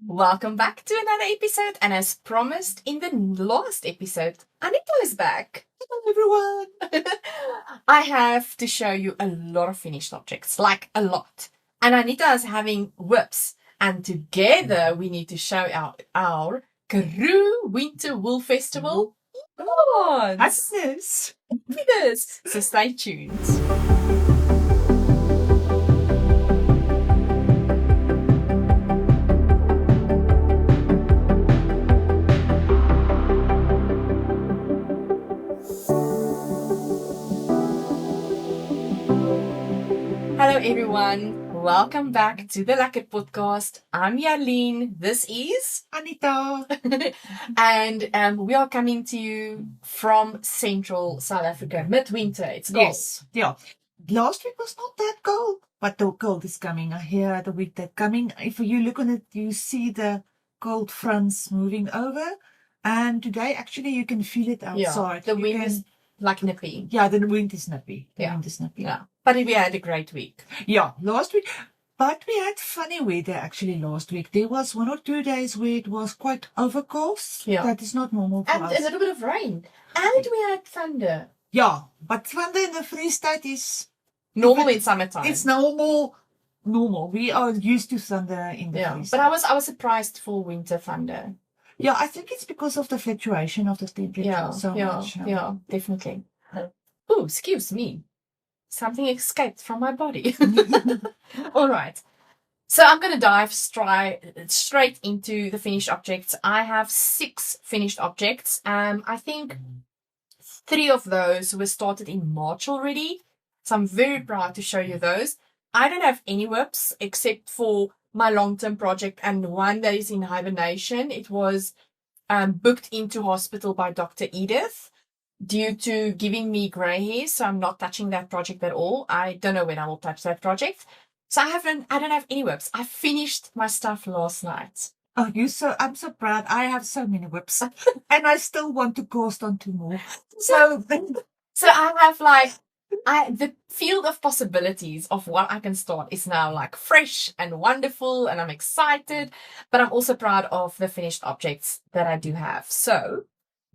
Welcome back to another episode, and as promised in the last episode, Anita is back. Hello everyone! I have to show you a lot of finished objects, like a lot. And Anita is having whips, and together we need to show our Karoo Winter Wool Festival. That's this. So stay tuned. Hello everyone, welcome back to the Lekker podcast. I'm Jalene, this is Anita. and we are coming to you from central South Africa, midwinter. It's cold. Yes, yeah. Last week was not that cold, but the cold is coming. I hear the week that's coming. If you look on it, you see the cold fronts moving over. And today, actually, you can feel it outside. Yeah, the wind is like nippy. Yeah, the wind is nippy. Yeah. But we had a great week. Yeah, last week. But we had funny weather actually last week. There was 1 or 2 days where it was quite overcast. Yeah. That is not normal for us. And a little bit of rain. And we had thunder. Yeah, but thunder in the Free State is normal in summertime. It's normal. We are used to thunder in the Free State. But I was surprised for winter thunder. Yeah, I think it's because of the fluctuation of the temperature so much. Yeah, definitely. Oh, excuse me. Something escaped from my body. All right. So I'm going to dive straight into the finished objects. I have 6 finished objects. I think 3 of those were started in March already. So I'm very proud to show you those. I don't have any whips except for my long-term project and one that is in hibernation. It was booked into hospital by Dr. Edith due to giving me grey hair, so I'm not touching that project at all. I don't know when I will touch that project. So I don't have any whips. I finished my stuff last night. Oh, I'm so proud. I have so many whips. And I still want to cast on 2 more. So I have the field of possibilities of what I can start is now like fresh and wonderful, and I'm excited, but I'm also proud of the finished objects that I do have. So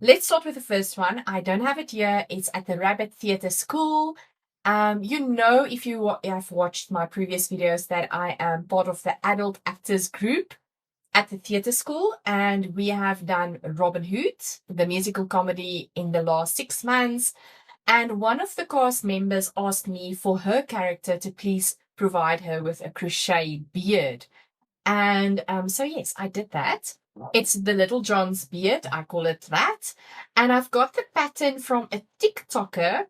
let's start with the first one. I don't have it here. It's at the Rabbit Theatre School. If you have watched my previous videos, that I am part of the adult actors group at the theatre school, and we have done Robin Hood, the musical comedy, in the last 6 months. And one of the cast members asked me for her character to please provide her with a crochet beard. And so yes, I did that. It's the Little John's beard, I call it that. And I've got the pattern from a TikToker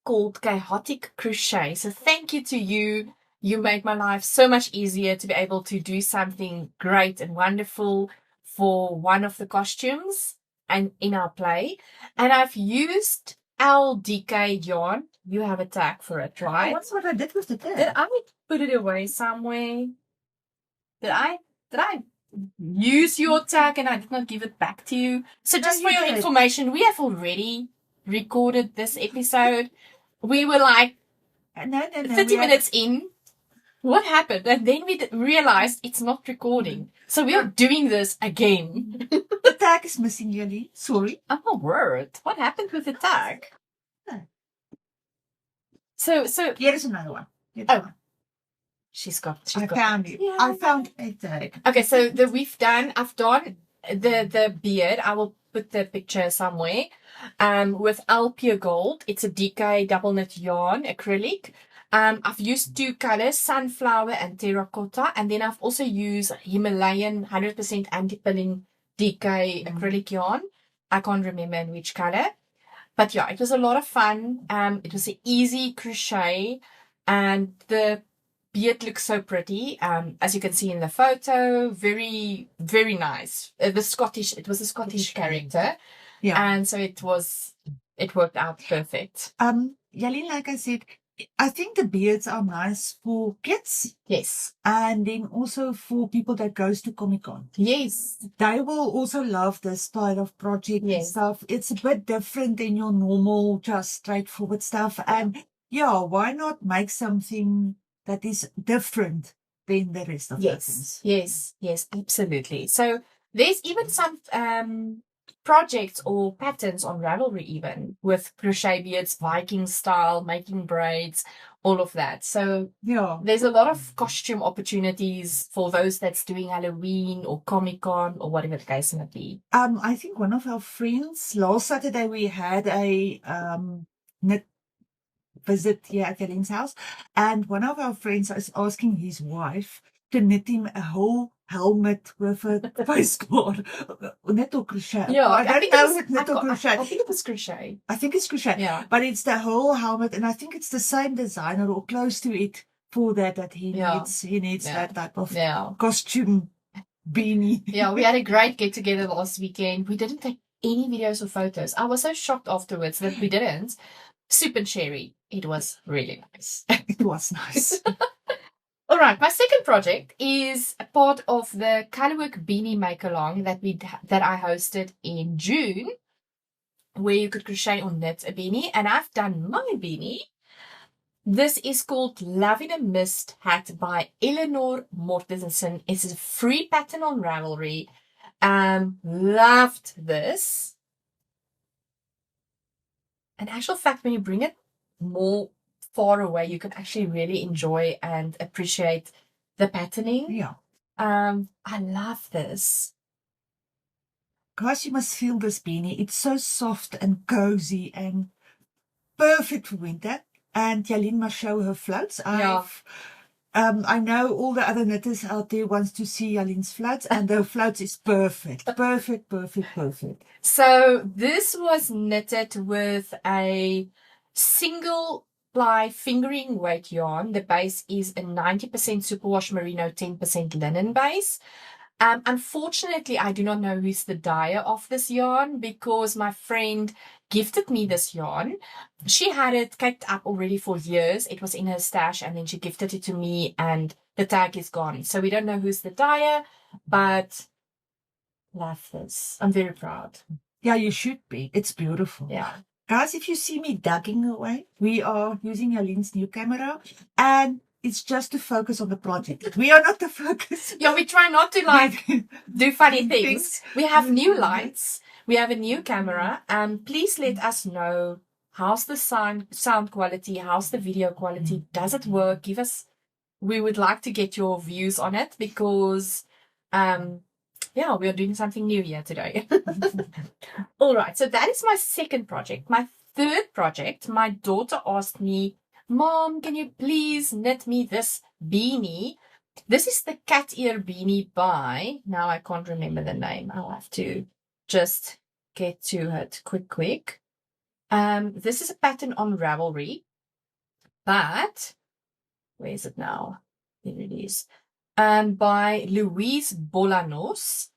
called Chaotic Crochet. So thank you to you. You made my life so much easier to be able to do something great and wonderful for one of the costumes and in our play. And I've used LDK yarn. You have a tag for it, right? What's what I did with the tag? Did I put it away somewhere? Did I use your tag and I did not give it back to you? So just for your information, we have already recorded this episode. We were like 30 minutes in. What happened? And then we realized it's not recording. So we are doing this again. The tag is missing, Yali. Sorry. Oh, my word. What happened with the tag? So here is another one. She's got I found it. Yeah, I found a tag. Okay, so I've done the beard. I will put the picture somewhere. With Alpia Gold. It's a DK double knit yarn acrylic. I've used 2 colors, sunflower and terracotta, and then I've also used Himalayan 100% anti-pilling DK acrylic yarn. I can't remember in which color, but yeah, it was a lot of fun. It was an easy crochet, and the beard looks so pretty. As you can see in the photo, very, very nice. It was a Scottish character, and so it worked out perfect. Jalene, like I said, I think the beards are nice for kids. Yes. And then also for people that goes to Comic-Con. Yes. They will also love this style of project and stuff. It's a bit different than your normal, just straightforward stuff. And yeah, why not make something that is different than the rest of the things. Yes, absolutely. So there's even some projects or patterns on Ravelry even with crochet beads, Viking style, making braids, all of that. So Yeah. there's a lot of costume opportunities for those that's doing Halloween or Comic-Con or whatever the case may be. I think one of our friends, last Saturday we had a knit visit here at Jalene's house, and one of our friends is asking his wife to knit him a whole helmet with a face guard. Knit or crochet? Yeah, I don't know if knit or crochet. I think it was crochet. I think it's crochet. Yeah. But it's the whole helmet, and I think it's the same designer or close to it for that he needs. He needs that type of costume beanie. Yeah, we had a great get together last weekend. We didn't take any videos or photos. I was so shocked afterwards that we didn't. Soup and cherry. It was really nice. It was nice. All right, my second project is a part of the Colourwork Beanie Make-Along that I hosted in June, where you could crochet or knit a beanie, and I've done my beanie. This is called Love in a Mist hat by Elenor Mortenson. It's a free pattern on Ravelry. Loved this. In actual fact, when you bring it more far away, you can actually really enjoy and appreciate the patterning. Yeah. I love this. Guys, you must feel this beanie. It's so soft and cozy and perfect for winter. And Jalene must show her floats. I know all the other knitters out there wants to see Jalene's floats, and the floats is perfect. Perfect. So this was knitted with a single ply fingering weight yarn. The base is a 90% superwash merino, 10% linen base. Unfortunately, I do not know who's the dyer of this yarn because my friend gifted me this yarn. She had it caked up already for years. It was in her stash, and then she gifted it to me, and the tag is gone. So we don't know who's the dyer, but love this. I'm very proud. Yeah, you should be. It's beautiful. Yeah. Guys, if you see me ducking away, we are using Jalene's new camera, and it's just to focus on the project. We are not the focus. Yeah, we try not to do funny things. We have new lights. We have a new camera. Please let us know, how's the sound quality? How's the video quality? Does it work? We would like to get your views on it because, we are doing something new here today. All right. So that is my second project. My third project, my daughter asked me, Mom, can you please knit me this beanie? This is the cat ear beanie by, now I can't remember the name. I'll have to just get to it quick. This is a pattern on Ravelry, but where is it now? There it is. By Louise Bollanos.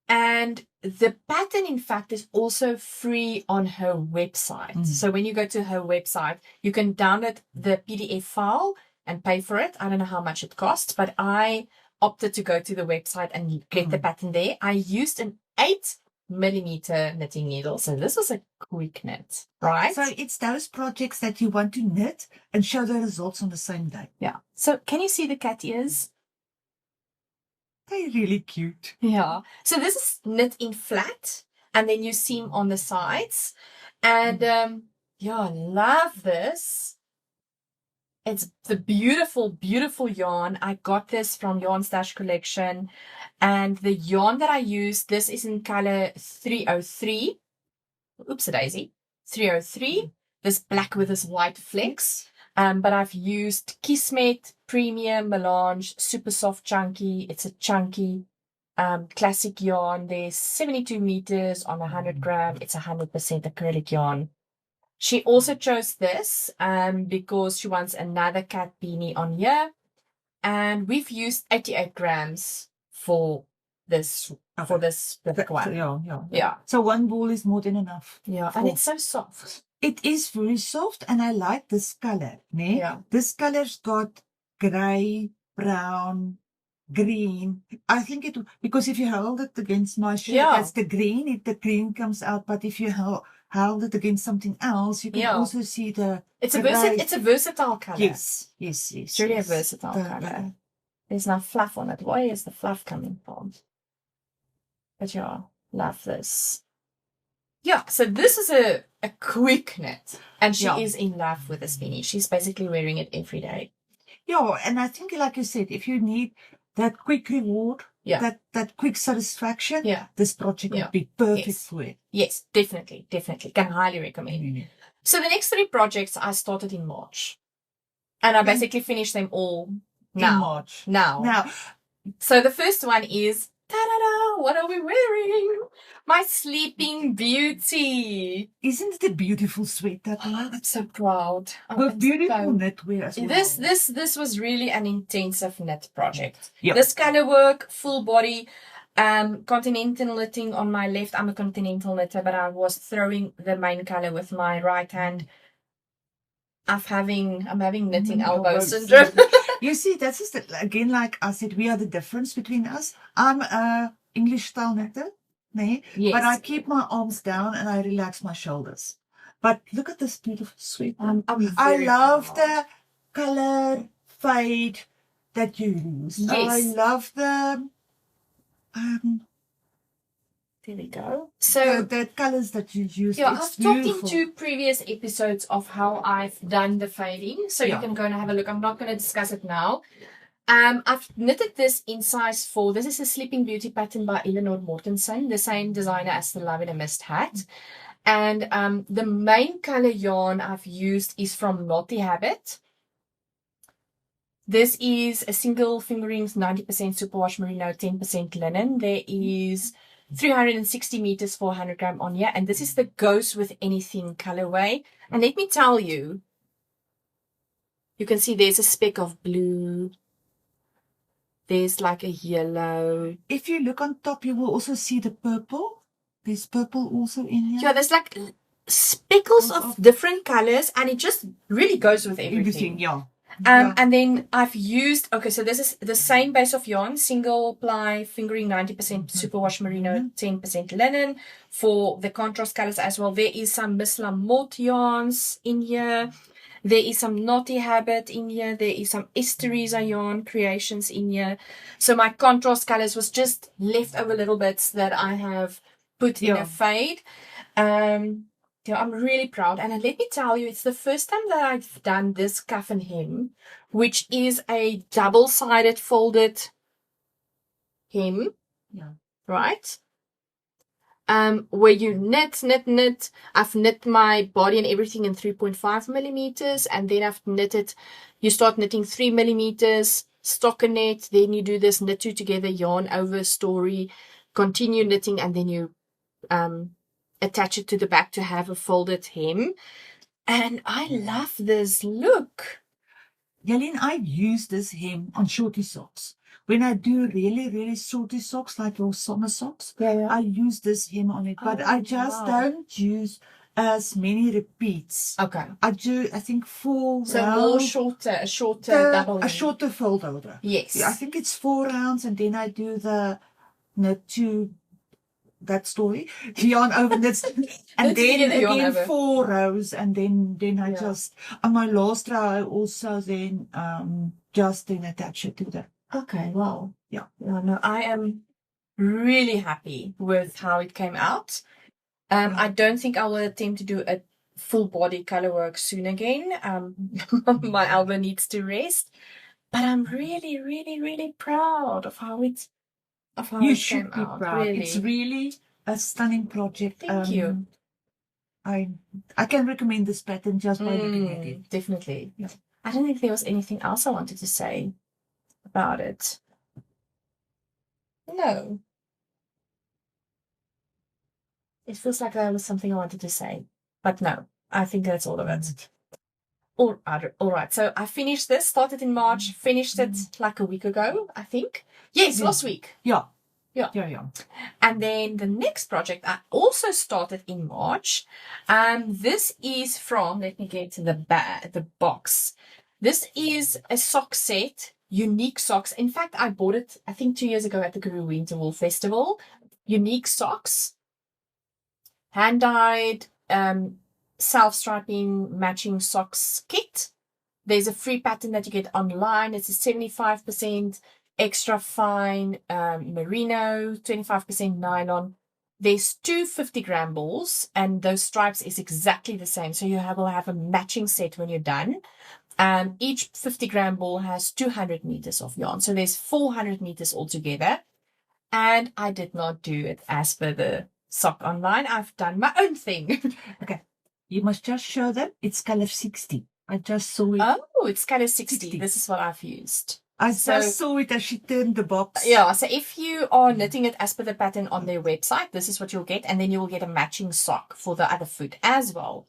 And the pattern, in fact, is also free on her website. So when you go to her website, you can download the PDF file and pay for it. I don't know how much it costs, but I opted to go to the website and get the pattern there. I used an 8mm knitting needle. So this was a quick knit, right? So it's those projects that you want to knit and show the results on the same day. Yeah. So can you see the cat ears? They're really cute. Yeah. So this is knit in flat, and then you seam on the sides. And I love this. It's the beautiful, beautiful yarn. I got this from Yarn Stash Collection. And the yarn that I used, this is in color 303. Oops-a-daisy. 303. This black with this white flecks. But I've used Kismet, Premium, Melange, Super Soft Chunky. It's a chunky classic yarn. There's 72 meters on 100 gram. It's 100% acrylic yarn. She also chose this because she wants another cat beanie on here. And we've used 88 grams for this specific one. Yeah. So one ball is more than enough. Yeah, and it's so soft. It is very soft, and I like this color. Ne? Yeah. This color's got grey, brown, green. I think it, because if you hold it against my shirt, that's the green. The green comes out, but if you hold it against something else, you can also see the. It's a versatile color. Yes. It's really a versatile color. There's no fluff on it. Where is the fluff coming from? But yeah, love this. Yeah, so this is a quick knit. And she is in love with this beanie. She's basically wearing it every day. Yeah, and I think, like you said, if you need that quick reward, that quick satisfaction, this project would be perfect for it. Yes, definitely. Can highly recommend. Mm-hmm. So the next 3 projects I started in March. And I basically finished them all now. In March. Now. So the first one is, ta-da-da, what are we wearing? My Sleeping Beauty. Isn't it a beautiful sweater? I'm so proud. With beautiful knitwear as well. This was really an intensive knit project. Yep. This color work, full body, continental knitting on my left. I'm a continental knitter, but I was throwing the main color with my right hand. I'm having knitting elbow syndrome. You see, that's just again, like I said, we are the difference between us. I'm a English style knitter, but I keep my arms down and I relax my shoulders. But look at this beautiful sweater. I love the color fade that you use. Yes. I love the there we go. So the colors that you use. Yeah, I've talked in 2 previous episodes of how I've done the fading. So you can go and have a look. I'm not going to discuss it now. I've knitted this in size 4. This is a Sleeping Beauty pattern by Elenor Mortenson, the same designer as the Love in a Mist hat. And the main color yarn I've used is from Naughty Habit. This is a single fingerings, 90% superwash merino, 10% linen. There is 360 meters, 400 gram on here. And this is the Goes With Anything colorway. And let me tell you, you can see there's a speck of blue. There's like a yellow. If you look on top, you will also see the purple. There's purple also in here. Yeah, there's like speckles of different colors. And it just really goes with everything. And then I've used, so this is the same base of yarn, single ply, fingering 90% superwash merino, 10% linen for the contrast colors as well. There is some Miss Lamotte yarns in here. There is some Naughty Habit in here. There is some Estereza yarn creations in here. So my contrast colors was just leftover little bits that I have put in a fade. I'm really proud. And let me tell you, it's the first time that I've done this cuff and hem, which is a double-sided folded hem, right? Where you knit. I've knit my body and everything in 3.5 millimeters, and then I've knitted, you start knitting 3 millimeters, stockinette, then you do this knit 2 together, yarn over story, continue knitting, and then you attach it to the back to have a folded hem. And I love this look. Jalene, I use this hem on shorty socks. When I do really, really shorty socks, like your summer socks, I use this hem on it. But I just don't use as many repeats. Okay. I do, I think 4 so rounds. More a shorter double hem. A shorter fold over. Yes. I think it's 4 rounds, and then I do the knit 2, that story, yarn over knits, and then again 4 rows, and then I just, on my last row, I also then just then attach it to the. Okay, wow. Yeah. No, I am really happy with how it came out. I don't think I will attempt to do a full body color work soon again. My elbow needs to rest, but I'm really, really, really proud of how it You should be out, proud. really. It's really a stunning project. Thank you. I can recommend this pattern just by looking at it. Definitely. Yeah. I don't think there was anything else I wanted to say about it. No. It feels like there was something I wanted to say, but no, I think that's all of it. All right. So I finished this, started in March, finished it like a week ago, I think. Yes, last week. Yeah. And then the next project I also started in March. This is from, let me get to the box. This is a sock set, Uneek socks. In fact, I bought it, I think 2 years ago at the Karoo Winter Wool Festival. Uneek socks, hand-dyed, self-striping matching socks kit. There's a free pattern that you get online. It's a 75% extra fine merino, 25% nylon. There's 2 50-gram balls, and those stripes is exactly the same. So will have a matching set when you're done. Each 50-gram ball has 200 meters of yarn. So there's 400 meters altogether. And I did not do it as per the sock online. I've done my own thing. Okay. You must just show them. It's color 60. I just saw it. Oh, it's color 60. This is what I've used. I just saw it as she turned the box. Yeah, so if you are knitting it as per the pattern on their website, this is what you'll get. And then you will get a matching sock for the other foot as well.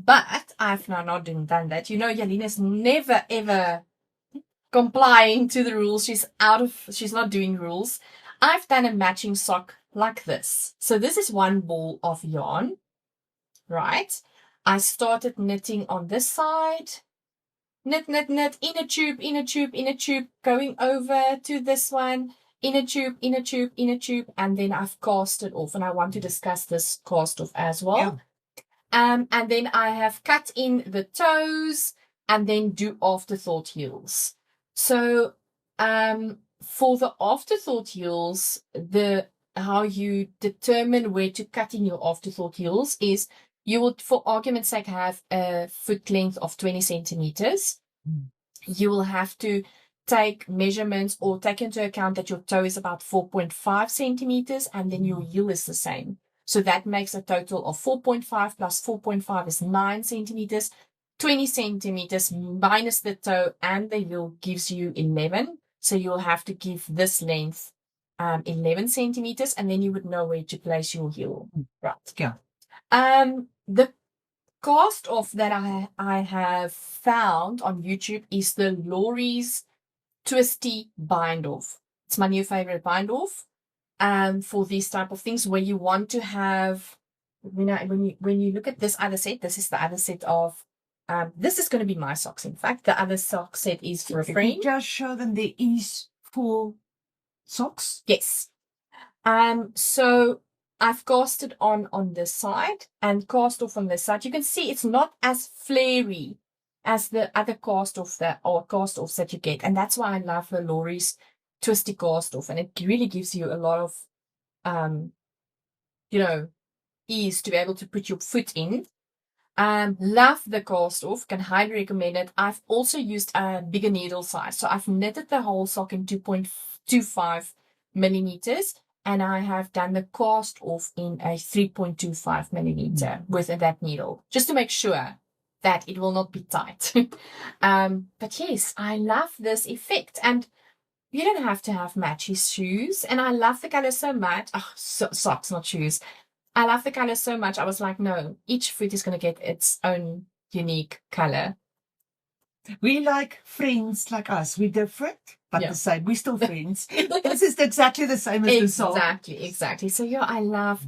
But I've now not done that. You know, Jalene is never, ever complying to the rules. She's not doing rules. I've done a matching sock like this. So this is one ball of yarn, right? I started knitting on this side. Knit, inner tube, going over to this one, inner tube, and then I've cast it off. And I want to discuss this cast off as well. Yeah. And then I have cut in the toes and then do afterthought heels. So, for the afterthought heels, how you determine where to cut in your afterthought heels is you would, for argument's sake, have a foot length of 20 centimeters. You will have to take measurements or take into account that your toe is about 4.5 centimeters and then your heel is the same. So that makes a total of 4.5 plus 4.5 is 9 centimeters. 20 centimeters minus the toe and the heel gives you 11. So you'll have to give this length 11 centimeters, and then you would know where to place your heel. Right. Yeah. The cast off that I have found on YouTube is the Laurie's Twisty Bind Off. It's my new favorite bind off. For these type of things where you want to have, you know, when you look at this other set, this is the other set of, this is going to be my socks. In fact, the other sock set is for a friend. Just show them the ease for socks. Yes. So I've casted on this side and cast off on this side. You can see it's not as flary as the other cast offs that you get, and that's why I love the Laurie's Twisty cast off, and it really gives you a lot of ease to be able to put your foot in. Love the cast off, can highly recommend it. I've also used a bigger needle size, so I've knitted the whole sock in 2.25 millimeters, and I have done the cast off in a 3.25 millimeter with that needle, just to make sure that it will not be tight. But yes, I love this effect, and you don't have to have matchy shoes. And I love the color so much. Socks, not shoes. I love the color so much. I was like, no, each foot is going to get its own unique color. We like friends like us. We're different, but the same. We're still friends. This is exactly the same as the sock. Exactly. So yeah, I love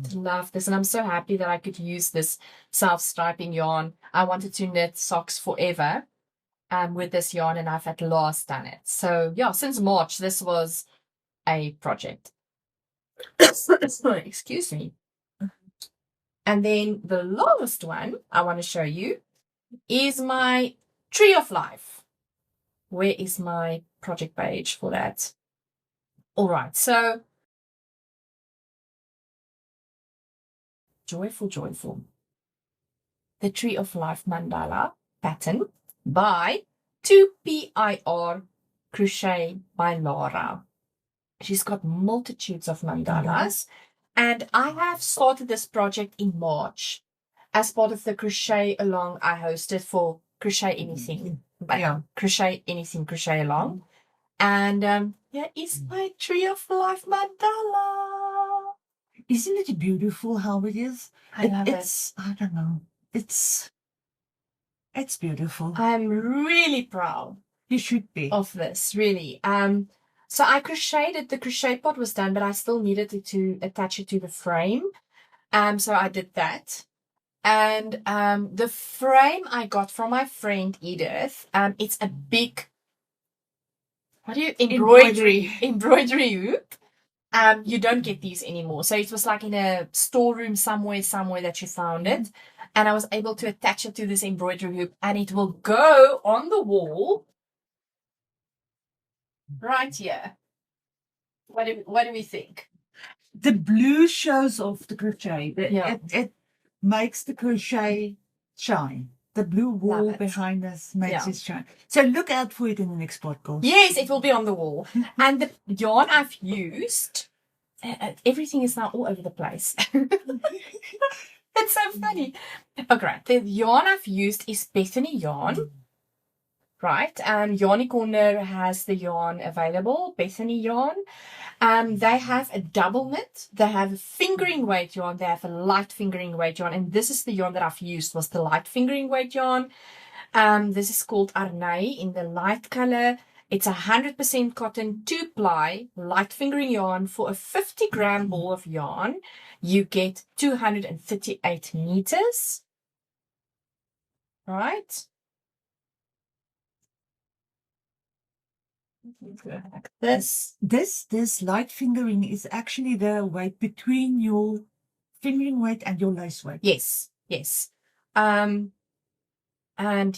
this. And I'm so happy that I could use this self-striping yarn. I wanted to knit socks forever. With this yarn, and I've at last done it. So yeah, since March, this was a project. Excuse me. And then the last one I want to show you is my Tree of Life. Where is my project page for that? All right, so joyful. The Tree of Life mandala pattern by 2PIR Crochet by Lara. She's got multitudes of mandalas, and I have started this project in March as part of the crochet along I hosted for Crochet Anything. Crochet Anything, Crochet Along. And here is my Tree of Life mandala. Isn't it beautiful how it is? I love it. I don't know. It's beautiful. I'm really proud. You should be. Of this, really. So I crocheted, the crochet part was done, but I still needed to attach it to the frame. So I did that. And the frame I got from my friend Edith, it's a big, embroidery hoop. You don't get these anymore. So it was like in a storeroom somewhere that you found it. And I was able to attach it to this embroidery hoop, and it will go on the wall right here. What do we think? The blue shows off the crochet. Yeah. It makes the crochet shine. The blue wall it. behind us makes it shine. So look out for it in the next podcast. Yes, it will be on the wall. And the yarn I've used, everything is now all over the place. It's so funny. Okay, the yarn I've used is Bethany yarn. Right, Yarny Corner has the yarn available, Bethany yarn. They have a double knit, they have a fingering weight yarn, they have a light fingering weight yarn, and this is the yarn that I've used, was the light fingering weight yarn. This is called Arnay in the light color. It's 100% cotton, 2-ply, light fingering yarn. For a 50-gram ball of yarn, you get 238 meters. Right? Like this light fingering is actually the weight between your fingering weight and your lace weight. Yes. And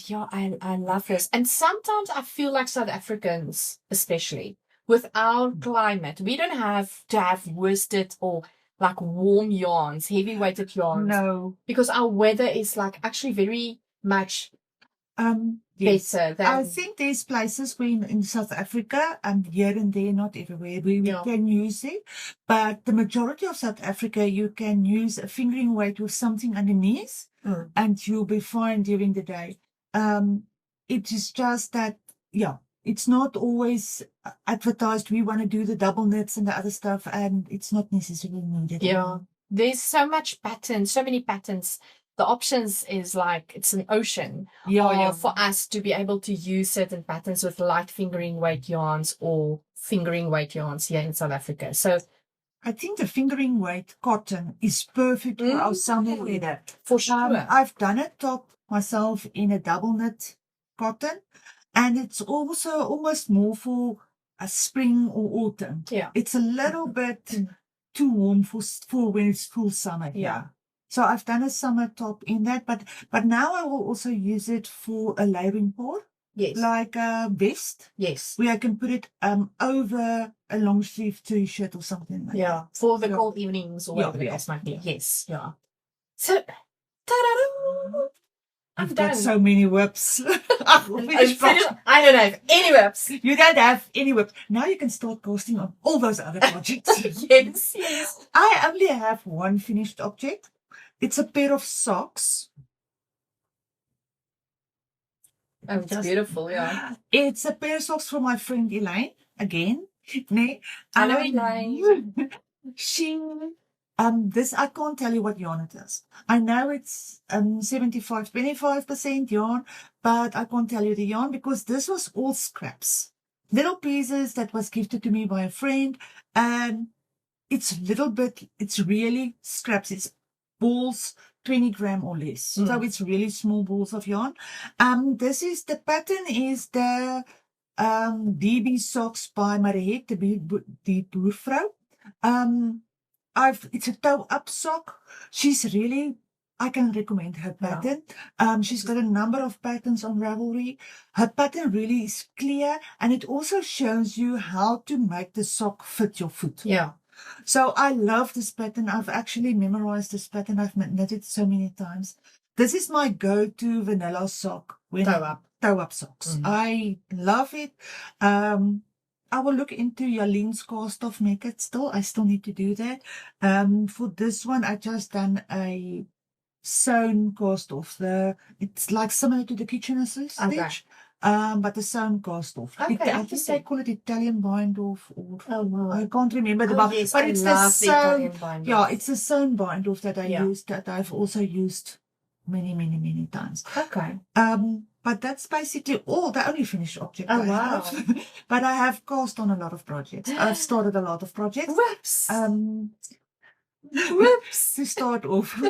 yeah, I love this. And sometimes I feel like South Africans, especially with our climate, we don't have to have worsted or like warm yarns, heavy weighted yarns. No, because our weather is like actually very much yes. better than. I think there's places where in South Africa and here and there, not everywhere, we can use it. But the majority of South Africa, you can use a fingering weight with something underneath and you'll be fine during the day. It is just that, it's not always advertised. We want to do the double knits and the other stuff, and it's not necessarily needed. Yeah, there's so much patterns, so many patterns. The options is like it's an ocean for us to be able to use certain patterns with light fingering weight yarns or fingering weight yarns here in South Africa. So I think the fingering weight cotton is perfect for our summer weather. For sure. I've done a top myself in a double knit cotton, and it's also almost more for a spring or autumn. Yeah. It's a little bit too warm for when it's full summer. Yeah. So I've done a summer top in that, but now I will also use it for a layering part. Yes. Like a vest. Yes. Where I can put it over a long sleeve t-shirt or something like that. For the cold evenings or whatever the case might be. Yes. Yeah. So, ta-da! I've got so many whips. I don't have any whips. You don't have any whips. Now you can start casting on all those other projects. Yes. I only have one finished object. It's a pair of socks. Oh, it's beautiful, yeah. It's a pair of socks from my friend Elaine, again. Hello, Elaine. This, I can't tell you what yarn it is. I know it's 25% yarn, but I can't tell you the yarn because this was all scraps. Little pieces that was gifted to me by a friend, and it's really scraps. It's balls, 20 gram or less. So it's really small balls of yarn. The pattern is the Debi socks by Maige, Die Boervrou. It's a toe up sock. I can recommend her pattern. She's got a number of patterns on Ravelry. Her pattern really is clear, and it also shows you how to make the sock fit your foot. Yeah. So I love this pattern. I've actually memorized this pattern. I've knitted so many times. This is my go-to vanilla sock. Toe up socks. I love it. I will look into Jalene's cast off method still. I still need to do that. For this one, I just done a sewn cast off. It's like similar to the kitchen stitch. Okay. But the sewn cast off. Okay, I think they call it Italian bind off, or wow. I can't remember the yes, but it's the sewn. Yeah, it's a sewn bind off that I used, that I've also used many times. Okay. But that's basically the only finished object I have. But I have cast on a lot of projects. I've started a lot of projects. Whips. Whips to start off.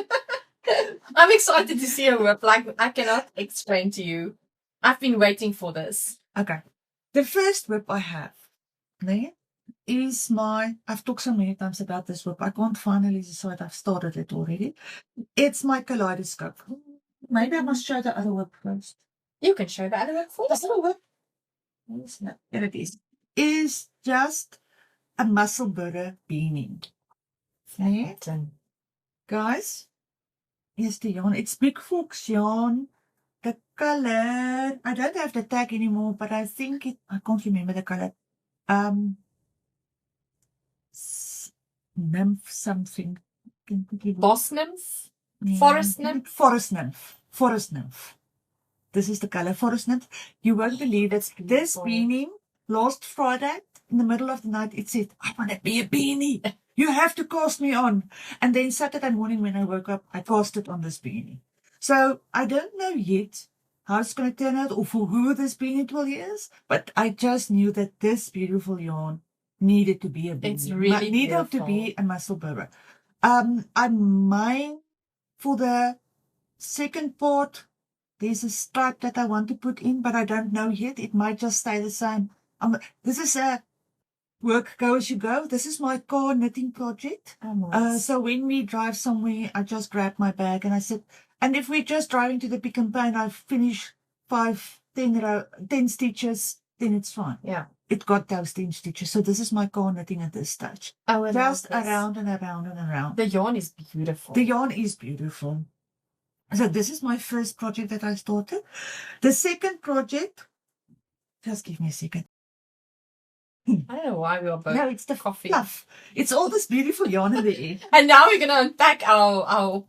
I'm excited to see a whip. Like, I cannot explain to you. I've been waiting for this. Okay. The first whip I have is I've talked so many times about this whip. I can't finally decide. I've started it already. It's my Kaleidoscope. Maybe I must show the other whip first. You can show the other whip first. The other whip. There it is. Is just a Musselburgh beanie. Yeah. Guys, here's the yarn. It's Big Fox yarn. The color, I don't have the tag anymore, but I think I can't remember the color. Nymph something. Boss nymph? Yeah. Forest nymph? Forest nymph. Forest nymph. This is the color, Forest nymph. You won't believe it. This beanie, last Friday, in the middle of the night, it said, I want to be a beanie. You have to cast me on. And then Saturday morning when I woke up, I casted on this beanie. So I don't know yet how it's going to turn out or for who this beanie will is, but I just knew that this beautiful yarn needed to be a beanie. It's really needed beautiful. to be a Musselburgh. I might, for the second part, there's a stripe that I want to put in, but I don't know yet. It might just stay the same. This is a work go as you go. This is my car knitting project. Oh, nice. So when we drive somewhere, I just grab my bag and I said, and if we're just driving to the Pick and Pay and I finish 10 stitches, then it's fine. Yeah. It got those 10 stitches. So this is my car knitting at this stage. Oh, I just love this. around and around and around. The yarn is beautiful. The yarn is beautiful. So this is my first project that I started. The second project, just give me a second. I don't know why we are both. No, it's the coffee. fluff. It's all this beautiful yarn in the air. And now we're gonna unpack our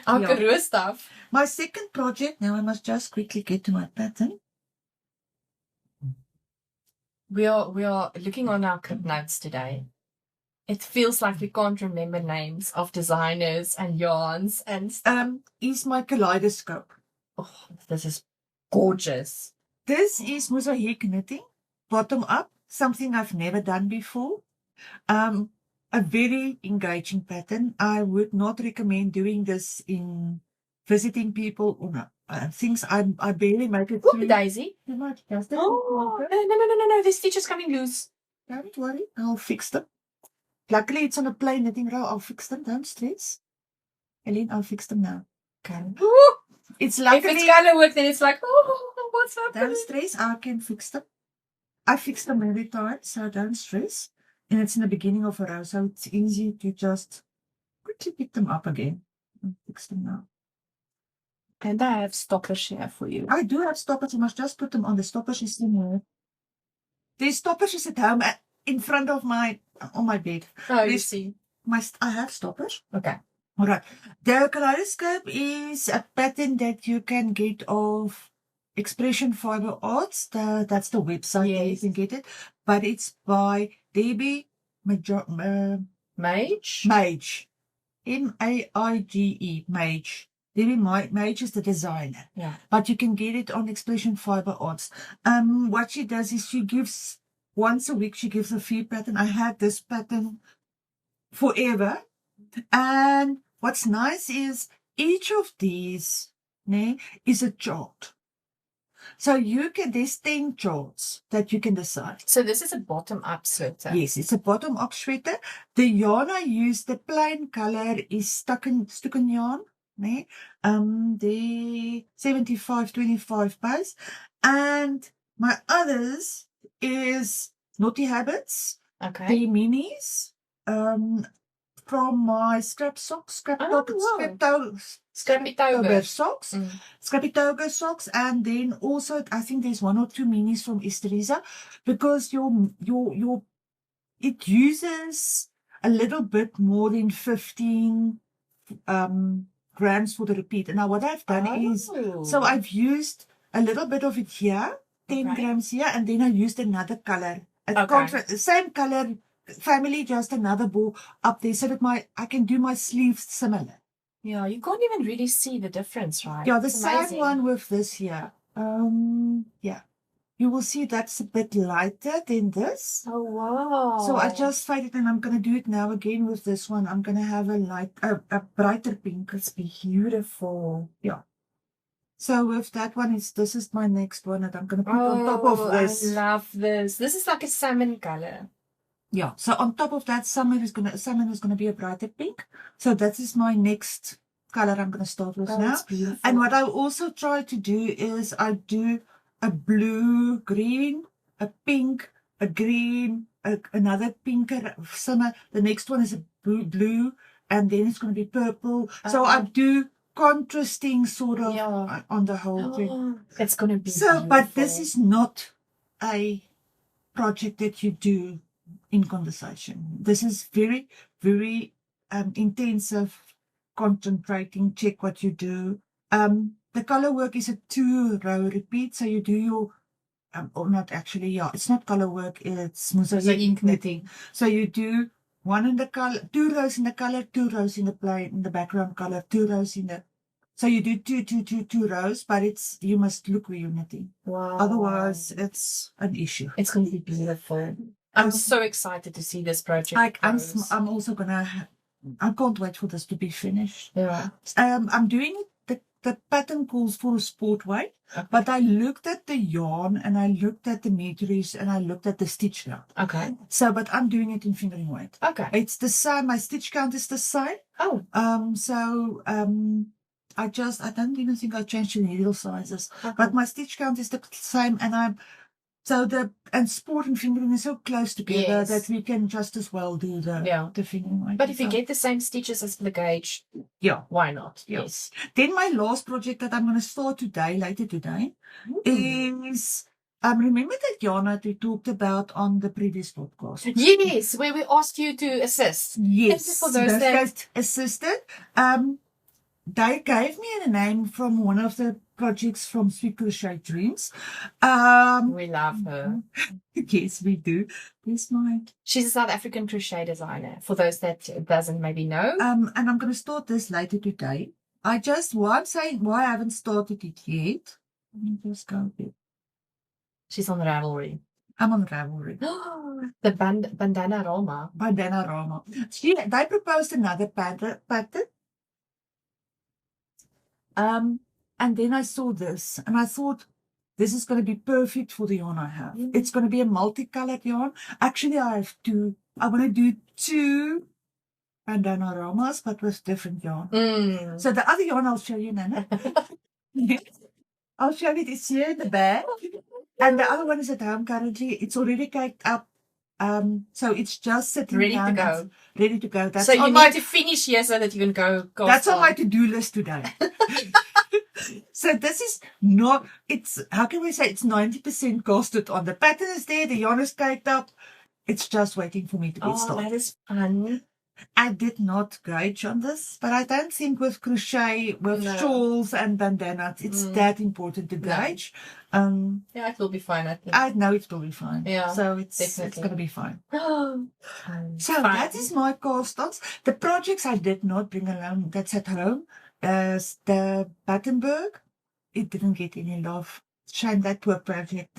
Karoo stuff. My second project, now I must just quickly get to my pattern. We are looking on our clip notes today. It feels like we can't remember names of designers and yarns and stuff. Is my Kaleidoscope. Oh, this is gorgeous. This is mosaic knitting, bottom up, something I've never done before. A very engaging pattern. I would not recommend doing this in visiting people or no. Things I barely make it through. Daisy. Too much. Does that Oh, no. The stitch is coming loose. Don't worry. I'll fix them. Luckily, it's on a plain knitting row. I'll fix them. Don't stress. Jalene, I'll fix them now. Okay. It's luckily... If it's color work, then it's like, oh, what's happening? Don't stress. I can fix them. I fix them every time, so don't stress. And it's in the beginning of a row, so it's easy to just quickly pick them up again and fix them now. And I have stoppers here for you. I do have stoppers. I must just put them on. The stoppers is in here. There's stoppers is at home in front of on my bed. Oh, you see. I have stoppers. Okay. All right. The Kaleidoscope is a pattern that you can get of Expression Fiber Arts. That's the website where you can get it. But it's by Debi Maige. Maige. M-A-I-G-E. Maige. Debi Maige is the designer. Yeah. But you can get it on Expression Fiber Arts. What she does is she gives, once a week, she gives a free pattern. I had this pattern forever. And what's nice is each of these is a chart. So there's 10 charts that you can decide. So this is a bottom-up sweater. Yes, it's a bottom-up sweater. The yarn I use, the plain color is stucken yarn. The 75-25 base. And my others is Naughty Habits. Okay. The minis. From my Scrappy Toga socks. Scrappy Toga socks. And then also I think there's 1 or 2 minis from Estereza, because it uses a little bit more than 15 grams for the repeat. And now what I've done is, so I've used a little bit of it here, 10 grams here, and then I used another color. The same color family, just another ball up there, so that I can do my sleeves similar. Yeah, you can't even really see the difference, right? Yeah, the same one with this here. Yeah. You will see that's a bit lighter than this. Oh, wow. So I just faded, and I'm going to do it now again with this one. I'm going to have a brighter pink. It's beautiful. Yeah. So with that one, this is my next one that I'm going to put on top of this. I love this. This is like a salmon color. Yeah. So on top of that, salmon is going to be a brighter pink. So that is my next color I'm going to start with now. It's beautiful. And what I also try to do is I do a blue, green, a pink, a green, another pinker summer. The next one is a blue, and then it's going to be purple. So I do contrasting sort of on the whole thing. It's going to be so beautiful. But this is not a project that you do in conversation. This is very, very intensive, concentrating, check what you do. The color work is a 2-row repeat, so you do your or not actually, it's not color work, it's mosaic knitting. So you do one in the color, 2 rows in the color, 2 rows in the plain, in the background color, 2 rows in the. So you do two rows, but you must look where you're knitting. Wow. Otherwise, it's an issue. It's going to be beautiful. I'm so excited to see this project. I'm also gonna. I can't wait for this to be finished. Yeah. I'm doing the pattern calls for a sport weight, but I looked at the yarn and I looked at the meteries and I looked at the stitch count. Okay. But I'm doing it in fingering weight. Okay. It's the same. My stitch count is the same. Oh. I don't even think I changed the needle sizes, but my stitch count is the same, and sport and fingering is so close together that we can just as well do the fingering weight. But if you get the same stitches as the gauge, why not? Yes. Then my last project that I'm going to start later today, is remember that yarn that we talked about on the previous podcast? Yes, where we asked you to assist. Yes, thank you for those that assisted. They gave me a name from one of the projects from Sweet Crochet Dreams. We love her. Yes, we do. Yes, mine. She's a South African crochet designer, for those that doesn't maybe know. And I'm going to start this later today. Why I haven't started it yet. Let me just go there. She's on Ravelry. I'm on Ravelry. The Bandanarama. Bandanarama. They proposed another pattern. And then I saw this and I thought, this is going to be perfect for the yarn I have. It's going to be a multicolored yarn. Actually, I want to do 2 Bandanaramas, but with different yarn. So the other yarn I'll show you, Nana. I'll show you this here in the bag. And the other one is at home currently. It's already caked up. So it's just sitting ready to go. Ready to go. So you need to finish here so that you can go. That's on my to-do list today. So this is not, how can we say it's 90% casted on. The pattern is there, the yarn is caked up. It's just waiting for me to get started. That is fun. I did not gauge on this, but I don't think with crochet, with shawls and bandanas, it's that important to gauge. It will be fine, I think. I know it will be fine. Yeah, so it's going to be fine. So that is my cast-ons. The projects I did not bring along, that's at home. The Battenberg, it didn't get any love. Shame, that poor project.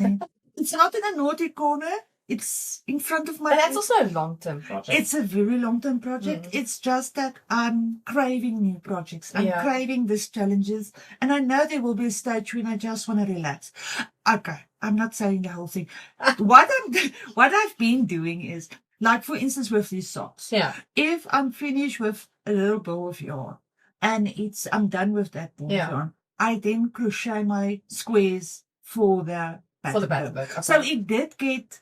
It's not in a naughty corner. It's in front of my. But that's also a long-term project. It's a very long-term project. It's just that I'm craving new projects. I'm craving these challenges. And I know there will be a stage when I just want to relax. Okay, I'm not saying the whole thing. What I've been doing is, like for instance with these socks. Yeah. If I'm finished with a little ball of yarn and I'm done with that ball of yarn, I then crochet my squares for the Battenberg. Okay. So it did get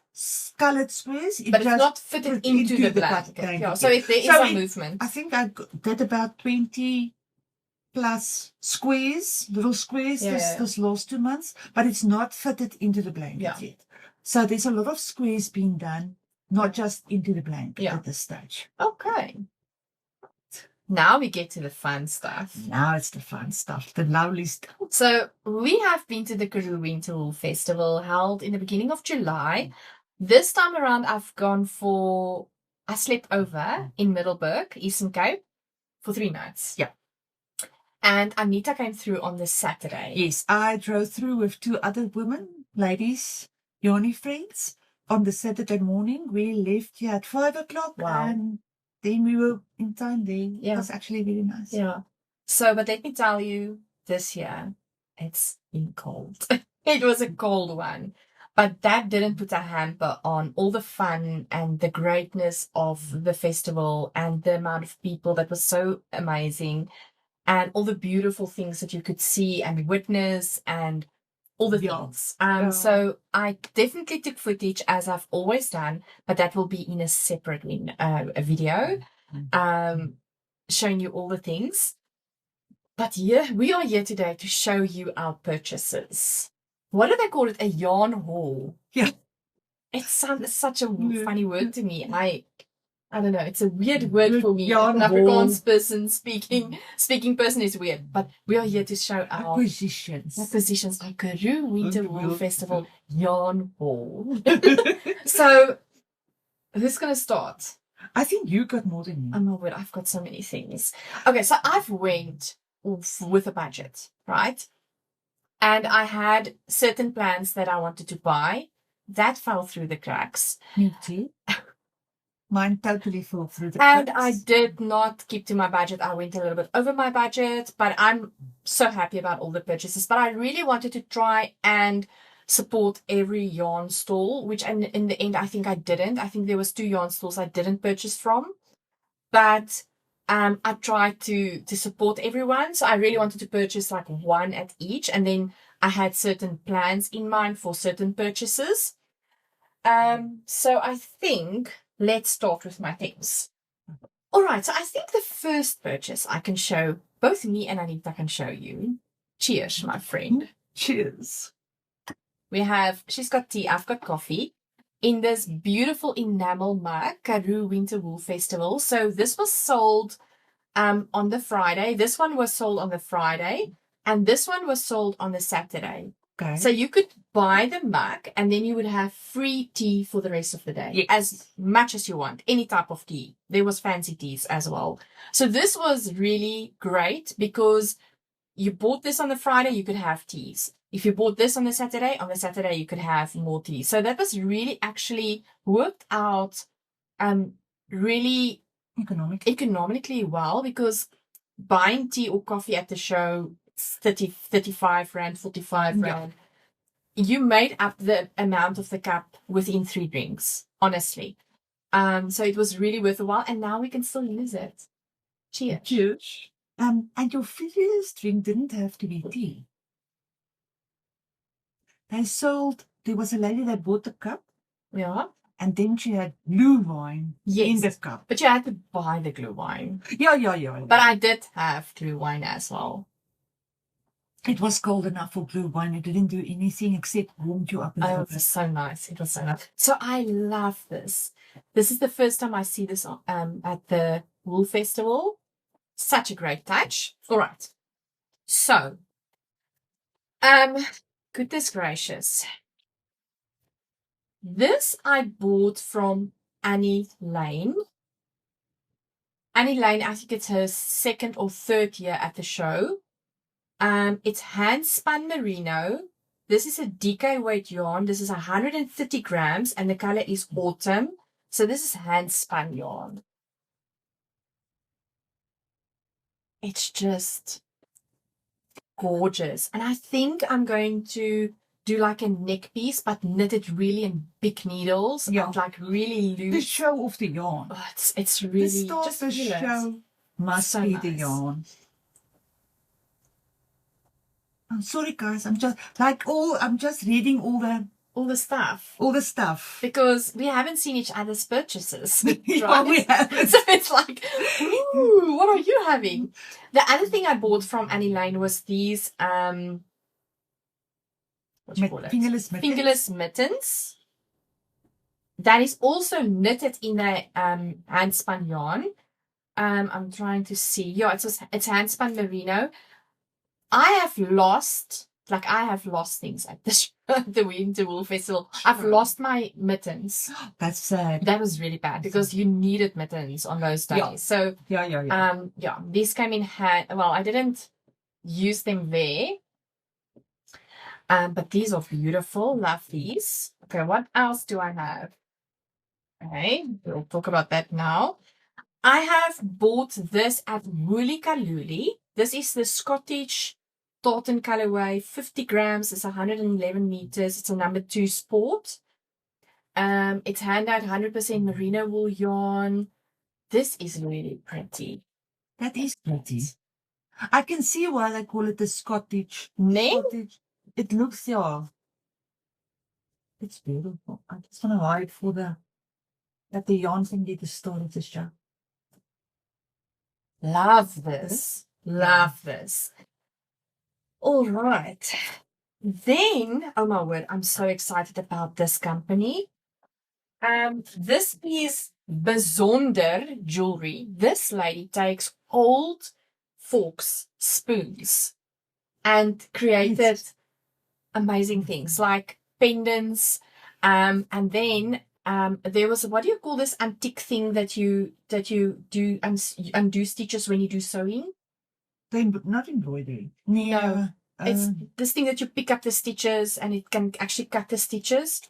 coloured squares, but it's not fitted into the blanket. Yeah, so there is a movement. I think I did about 20 plus squares, little squares, this last 2 months, but it's not fitted into the blanket yet. So there's a lot of squares being done, not just into the blanket at this stage. Okay. Now we get to the fun stuff. Now it's the fun stuff, the lovely stuff. So we have been to the Karoo Winter Wool Festival held in the beginning of July. This time around, I slept over in Musselburgh, Eastern Cape, for 3 nights. Yeah. And Anita came through on the Saturday. Yes, I drove through with 2 other ladies, Yoni friends. On the Saturday morning, we left here at 5 o'clock. Wow. And then we were in time there. Yeah. It was actually really nice. Yeah. So, but let me tell you, this year, it's been cold. It was a cold one. But that didn't put a hamper on all the fun and the greatness of the festival and the amount of people that was so amazing and all the beautiful things that you could see and witness. And all the Yeah. things. Yeah. So I definitely took footage as I've always done, but that will be in a separate a video, showing you all the things. But we are here today to show you our purchases. What do they call it? A yarn haul. Yeah. It sounds such a funny word to me. I don't know. It's a weird word for me. Yarn An haul. Afrikaans person speaking person is weird. But we are here to show our Acquisitions. Our Karoo Winter Wool Festival yarn haul. So, who's going to start? I think you got more than me. Oh my word, I've got so many things. Okay, so I've went with a budget, right? And I had certain plans that I wanted to buy. That fell through the cracks. Me too. Mine totally fell through the cracks. And I did not keep to my budget. I went a little bit over my budget, but I'm so happy about all the purchases. But I really wanted to try and support every yarn stall, which in the end, I think I didn't. I think there was 2 yarn stalls I didn't purchase from. But I tried to support everyone. So I really wanted to purchase like 1 at each. And then I had certain plans in mind for certain purchases. So I think let's start with my things. All right. So I think the first purchase I can show, both me and Anita can show you. Cheers, my friend. Cheers. She's got tea, I've got coffee. In this beautiful enamel mug, Karoo Winter Wool Festival. So this was sold on the Friday. This one was sold on the Friday, and this one was sold on the Saturday. Okay. So you could buy the mug, and then you would have free tea for the rest of the day, yes, as much as you want, any type of tea. There was fancy teas as well. So this was really great because you bought this on the Friday, you could have teas. If you bought this on the Saturday you could have more tea. So that was really actually worked out really economically well, because buying tea or coffee at the show, 35 Rand, 45 Rand. You made up the amount of the cup within 3 drinks, honestly. So it was really worth a while, and now we can still use it. Cheers. Cheers. And your first drink didn't have to be tea. There was a lady that bought the cup. Yeah. And then she had blue wine in the cup. But you had to buy the glue wine. Yeah. But I did have glue wine as well. It was cold enough for blue wine. It didn't do anything except warm you up a little bit. It was so nice. So I love this. This is the first time I see this at the Wool Festival. Such a great touch. All right. So, goodness gracious. This I bought from Annie Lane. Annie Lane, I think it's her 2nd or 3rd year at the show. It's hand spun merino. This is a DK weight yarn. This is 130 grams and the color is autumn. So this is hand spun yarn. It's just gorgeous. And I think I'm going to do like a neck piece, but knit it really in big needles. Yeah. And like really loose. The show of the yarn. Oh, it's really the start just the show must be nice. the yarn. I'm sorry, guys. I'm just reading all the stuff. Because we haven't seen each other's purchases. Yeah, right? we haven't. So it's like, ooh, what are you having? The other thing I bought from Annie Lane was these fingerless mittens. That is also knitted in a hand spun yarn. I'm trying to see. Yeah, it's hand spun merino. I have lost things at the Winter Wool Festival. I've lost my mittens. That's sad. That was really bad because you needed mittens on those days. Yeah. So these came in hand. Well, I didn't use them there. But these are beautiful. Love these. Okay, what else do I have? Okay, we'll talk about that now. I have bought this at Woolly Kaluli. This is the Scottish tartan colorway, 50 grams. It's 111 meters. It's a number 2 sport. It's hand-dyed 100% merino wool yarn. This is really pretty. That is pretty. I can see why they call it the Scottish. Nee? it looks, yeah. It's beautiful. I just want to hide for that the yarn can get the start of the show. Love this. Love this. All right. Then, oh my word, I'm so excited about this company. This is Besonder Jewelry. This lady takes old forks, spoons, and created amazing things like pendants. And then there was, what do you call this antique thing that you do undo stitches when you do sewing? Not embroidery. No. It's this thing that you pick up the stitches and it can actually cut the stitches.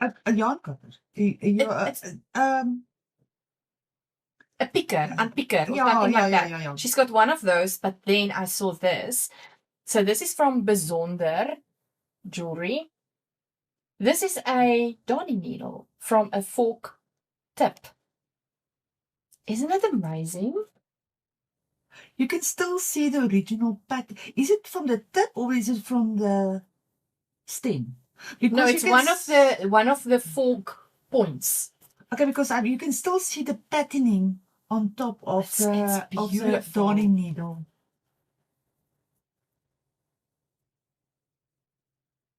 A yarn cutter. A picker, unpicker, or Yeah, something like yeah, that. yeah. She's got one of those, but then I saw this. So this is from Besonder Jewelry. This is a darning needle from a fork tip. Isn't that amazing? You can still see the original pattern. Is it from the tip or is it from the stem? Because no, it's one of the fork points. Okay, because you can still see the patterning on top of the darning needle.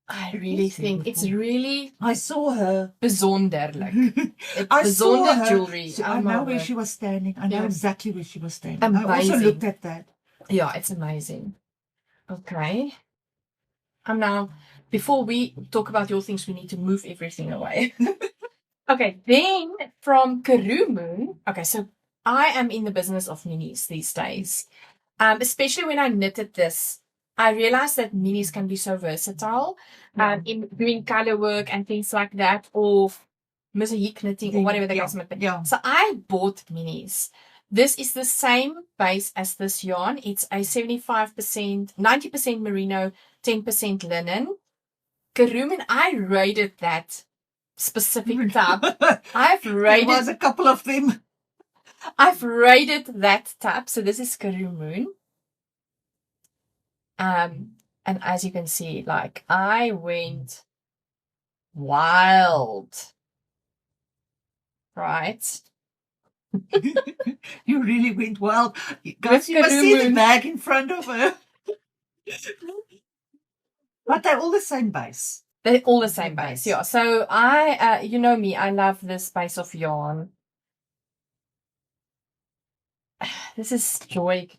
I really think it's really. I saw her. Besonderlijk. I saw her. Jewelry. So I know where she was standing. I know exactly where she was standing. Amazing. I also looked at that. Yeah, it's amazing. Okay. Now, before we talk about your things, we need to move everything away. Okay, then from Karoo Moon. Okay, so I am in the business of minis these days. Especially when I knitted this, I realized that minis can be so versatile in doing color work and things like that, or mosaic knitting or whatever the case might be. Yeah. So I bought minis. This is the same base as this yarn. It's a 75%, 90% merino, 10% linen. Karoo Moon, I rated that specific tab. There was a couple of them. I've rated that tab. So this is Karoo Moon. And as you can see, like I went wild. Right? You really went wild. Guys, you must see the bag in front of her. But they're all the same base. They're all the same base, yeah. So I, you know me, I love this base of yarn. This is joy,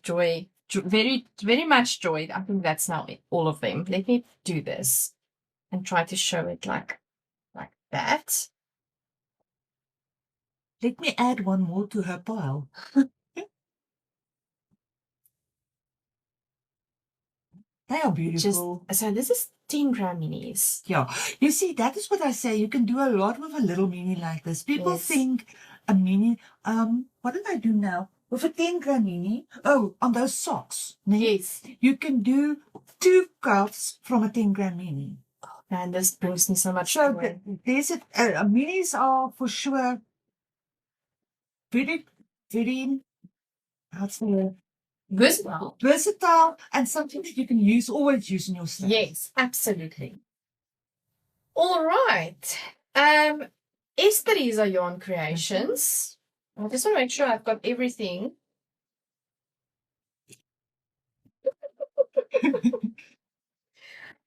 very, very much joy. I think that's now all of them. Let me do this and try to show it like that. Let me add one more to her pile. They are beautiful. So this is 10 gram minis. Yeah. You see, that is what I say. You can do a lot with a little mini like this. People think a mini, what did I do now? With a 10 gram mini, on those socks. Yes. You can do 2 cuffs from a 10 gram mini. Oh, man, this brings me so much joy. There's minis are for sure very, very, versatile and something that you can always use in your set. Yes, absolutely. All right. Esther's Yarn Creations. I just want to make sure I've got everything.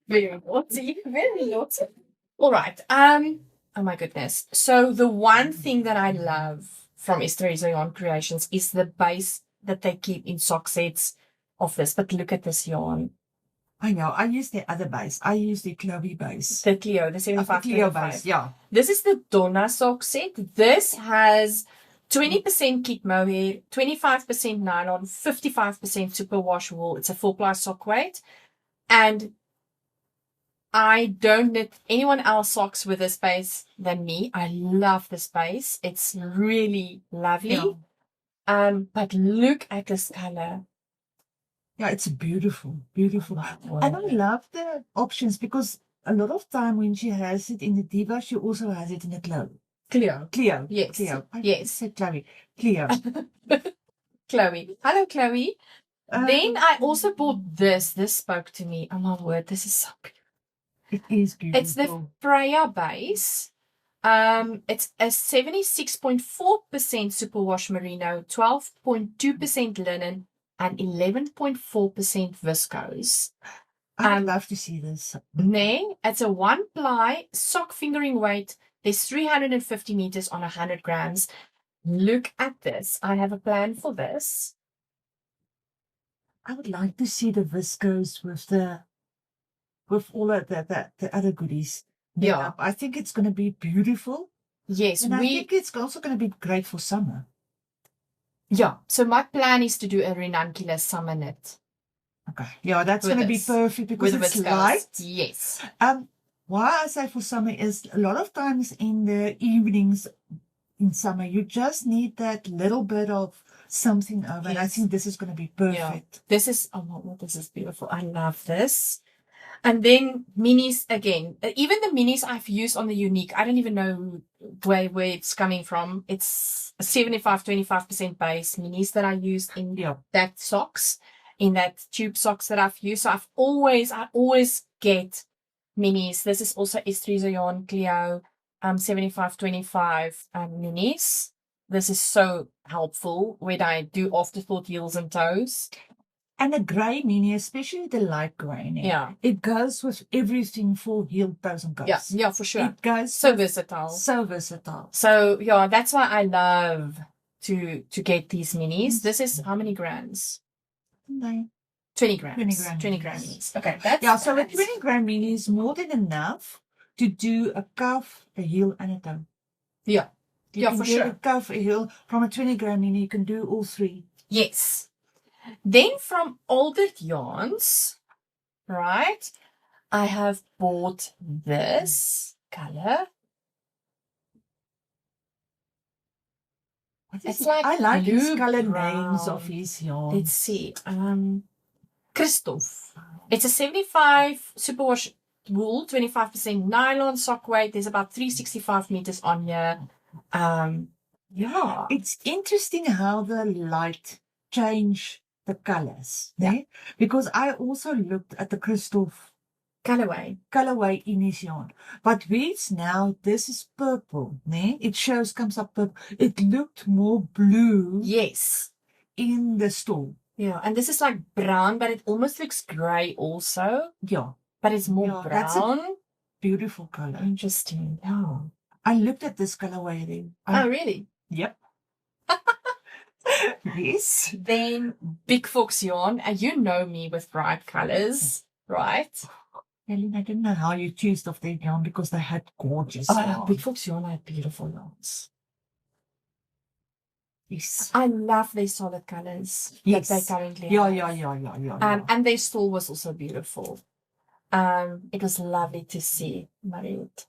Very naughty. Very naughty. All right. Oh my goodness. So the one thing that I love from Esther's Yarn Creations is the base that they keep in sock sets of this. But look at this yarn. I know. I use the other base. I use the Chloe base. The Cleo, the 75 Cleo base. Yeah. This is the Donna sock set. This has 20% kit mohair, 25% nylon, 55% superwash wool. It's a full ply sock weight. And I don't knit anyone else socks with this base than me. I love this base. It's really lovely. Yeah. But look at this color. Yeah, it's beautiful, beautiful. Wow. And I love the options because a lot of time when she has it in the Diva, she also has it in the Cleo. Yes. Cleo. Yes. I said Chloe. Cleo. Chloe. Hello, Chloe. Then I also bought this. This spoke to me. Oh my word, this is so beautiful. It is beautiful. It's the Freya base. It's a 76.4% superwash merino, 12.2% linen, and 11.4% viscose. I'd love to see this. It's a one ply sock fingering weight. There's 350 meters on 100 grams. Look at this. I have a plan for this. I would like to see the viscose with all of the other goodies. Yeah. I think it's going to be beautiful. Yes. And I think it's also going to be great for summer. Yeah. So my plan is to do a ranunculus summer knit. Okay. Yeah, that's going to be perfect because it's light. Yes. Why I say for summer is a lot of times in the evenings in summer, you just need that little bit of something over. Yes. And I think this is going to be perfect. Yeah. This is, this is beautiful. I love this. And then minis again. Even the minis I've used on the Uneek, I don't even know where it's coming from. It's a 75-25% base minis that I used in that socks, in that tube socks that I've used. So I always get minis. This is also Estreza yarn Clio 75-25 minis. This is so helpful when I do afterthought heels and toes. And the grey mini, especially the light grey, it goes with everything for heel, toes, and cuffs. Yeah, for sure. It goes so versatile. So versatile. So yeah, that's why I love to get these minis. This is how many grams? 20 grams. 20 gram minis. Okay, so a 20 gram mini is more than enough to do a cuff, a heel, and a toe. Yeah. You can for do sure. A cuff, a heel from a 20 gram mini. You can do all three. Yes. Then from Altered Yarns, right, I have bought this color. It's like I like blue his color brown. names of his yarns. Let's see. Christoph. It's a 75 superwash wool, 25% nylon sock weight. There's about 365 meters on here. Yeah. It's interesting how the light change the colors, because I also looked at the Christoph colorway in his yarn, but it's now this is purple, it comes up purple. It looked more blue, in the store. Yeah, and this is like brown, but it almost looks grey also. Yeah, but it's more brown. That's a beautiful color. Interesting. Yeah, I looked at this colorway then. Oh, really? Yep. Yes. Then Big Fox yarn, and you know me with bright colors, right? Jalene, I didn't know how you choose of their yarn because they had gorgeous yarn. Big Fox yarn had beautiful yarns. Yes. I love their solid colors that they currently have. Yeah. And their stall was also beautiful. It was lovely to see, Mariette.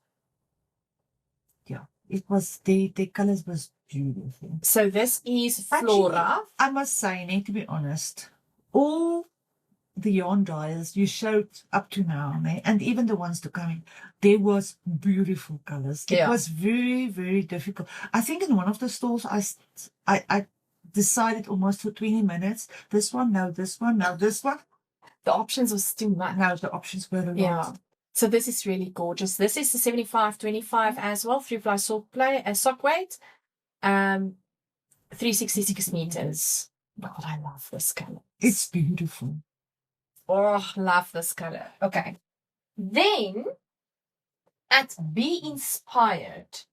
Yeah, it was the colors was beautiful. So this is Flora. Actually, I must say, to be honest, all the yarn dyers you showed up to now, and even the ones to come in, there was beautiful colors. It was very, very difficult. I think in one of the stalls, I decided almost for 20 minutes, this one, no, this one, no, this one. The options was too much. No, the options were a lot. Yeah. So this is really gorgeous. This is the 75-25 as well, 3-ply sock weight, 366 meters. God, I love this color. It's beautiful. Oh, love this color. Okay. Then at Be Inspired.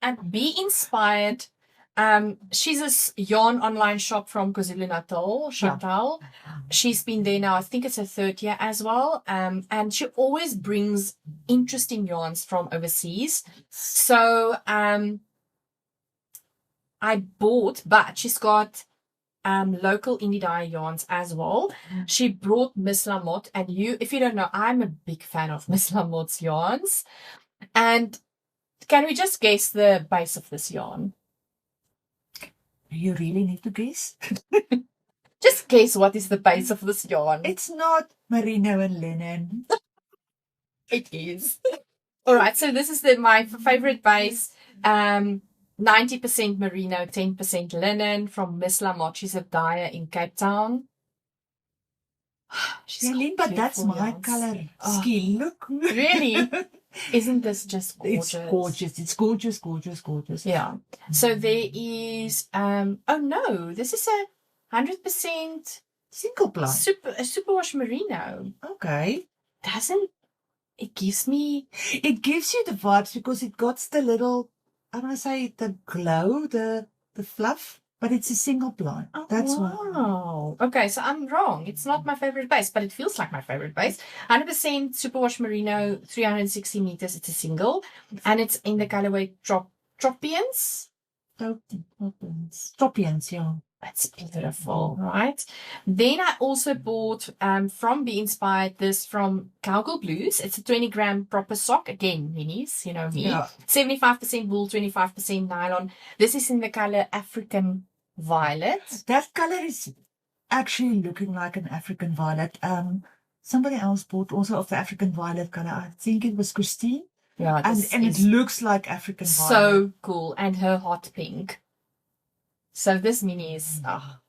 At Be Inspired, she's a yarn online shop from KwaZulu-Natal, Chantal. She's been there now, I think it's her third year as well. And she always brings interesting yarns from overseas. So I bought, but she's got local indie dye yarns as well. She brought Miss Lamotte, and if you don't know, I'm a big fan of Miss Lamotte's yarns. And can we just guess the base of this yarn? You really need to guess? Just guess what is the base of this yarn. It's not merino and linen. It is. All right, so this is my favorite base. 90% merino, 10% linen from Miss Lamont. She's a dyer in Cape Town. Jalene, but that's my color scheme. Look. Really? Isn't this just gorgeous? It's gorgeous. It's gorgeous, gorgeous, gorgeous. Yeah. So there is, oh no, this is a 100% single ply. Superwash merino. Okay. It gives you the vibes because it got the little, I want to say the glow, the fluff, but it's a single ply. Oh, that's wow. Okay, so I'm wrong. It's not my favorite base, but it feels like my favorite base. 100% superwash merino, 360 meters. It's a single, and it's in the colorway Tropians. Tropians, yeah. That's beautiful, right? Then I also bought from Be Inspired this from Cowgirl Blues. It's a 20-gram proper sock. Again, minis, you know me. Yeah. 75% wool, 25% nylon. This is in the color African Violet. That color is actually looking like an African violet. Somebody else bought also of the African violet color. I think it was Christine. Yeah, and it looks like African violet. So cool. And her hot pink. So this mini is,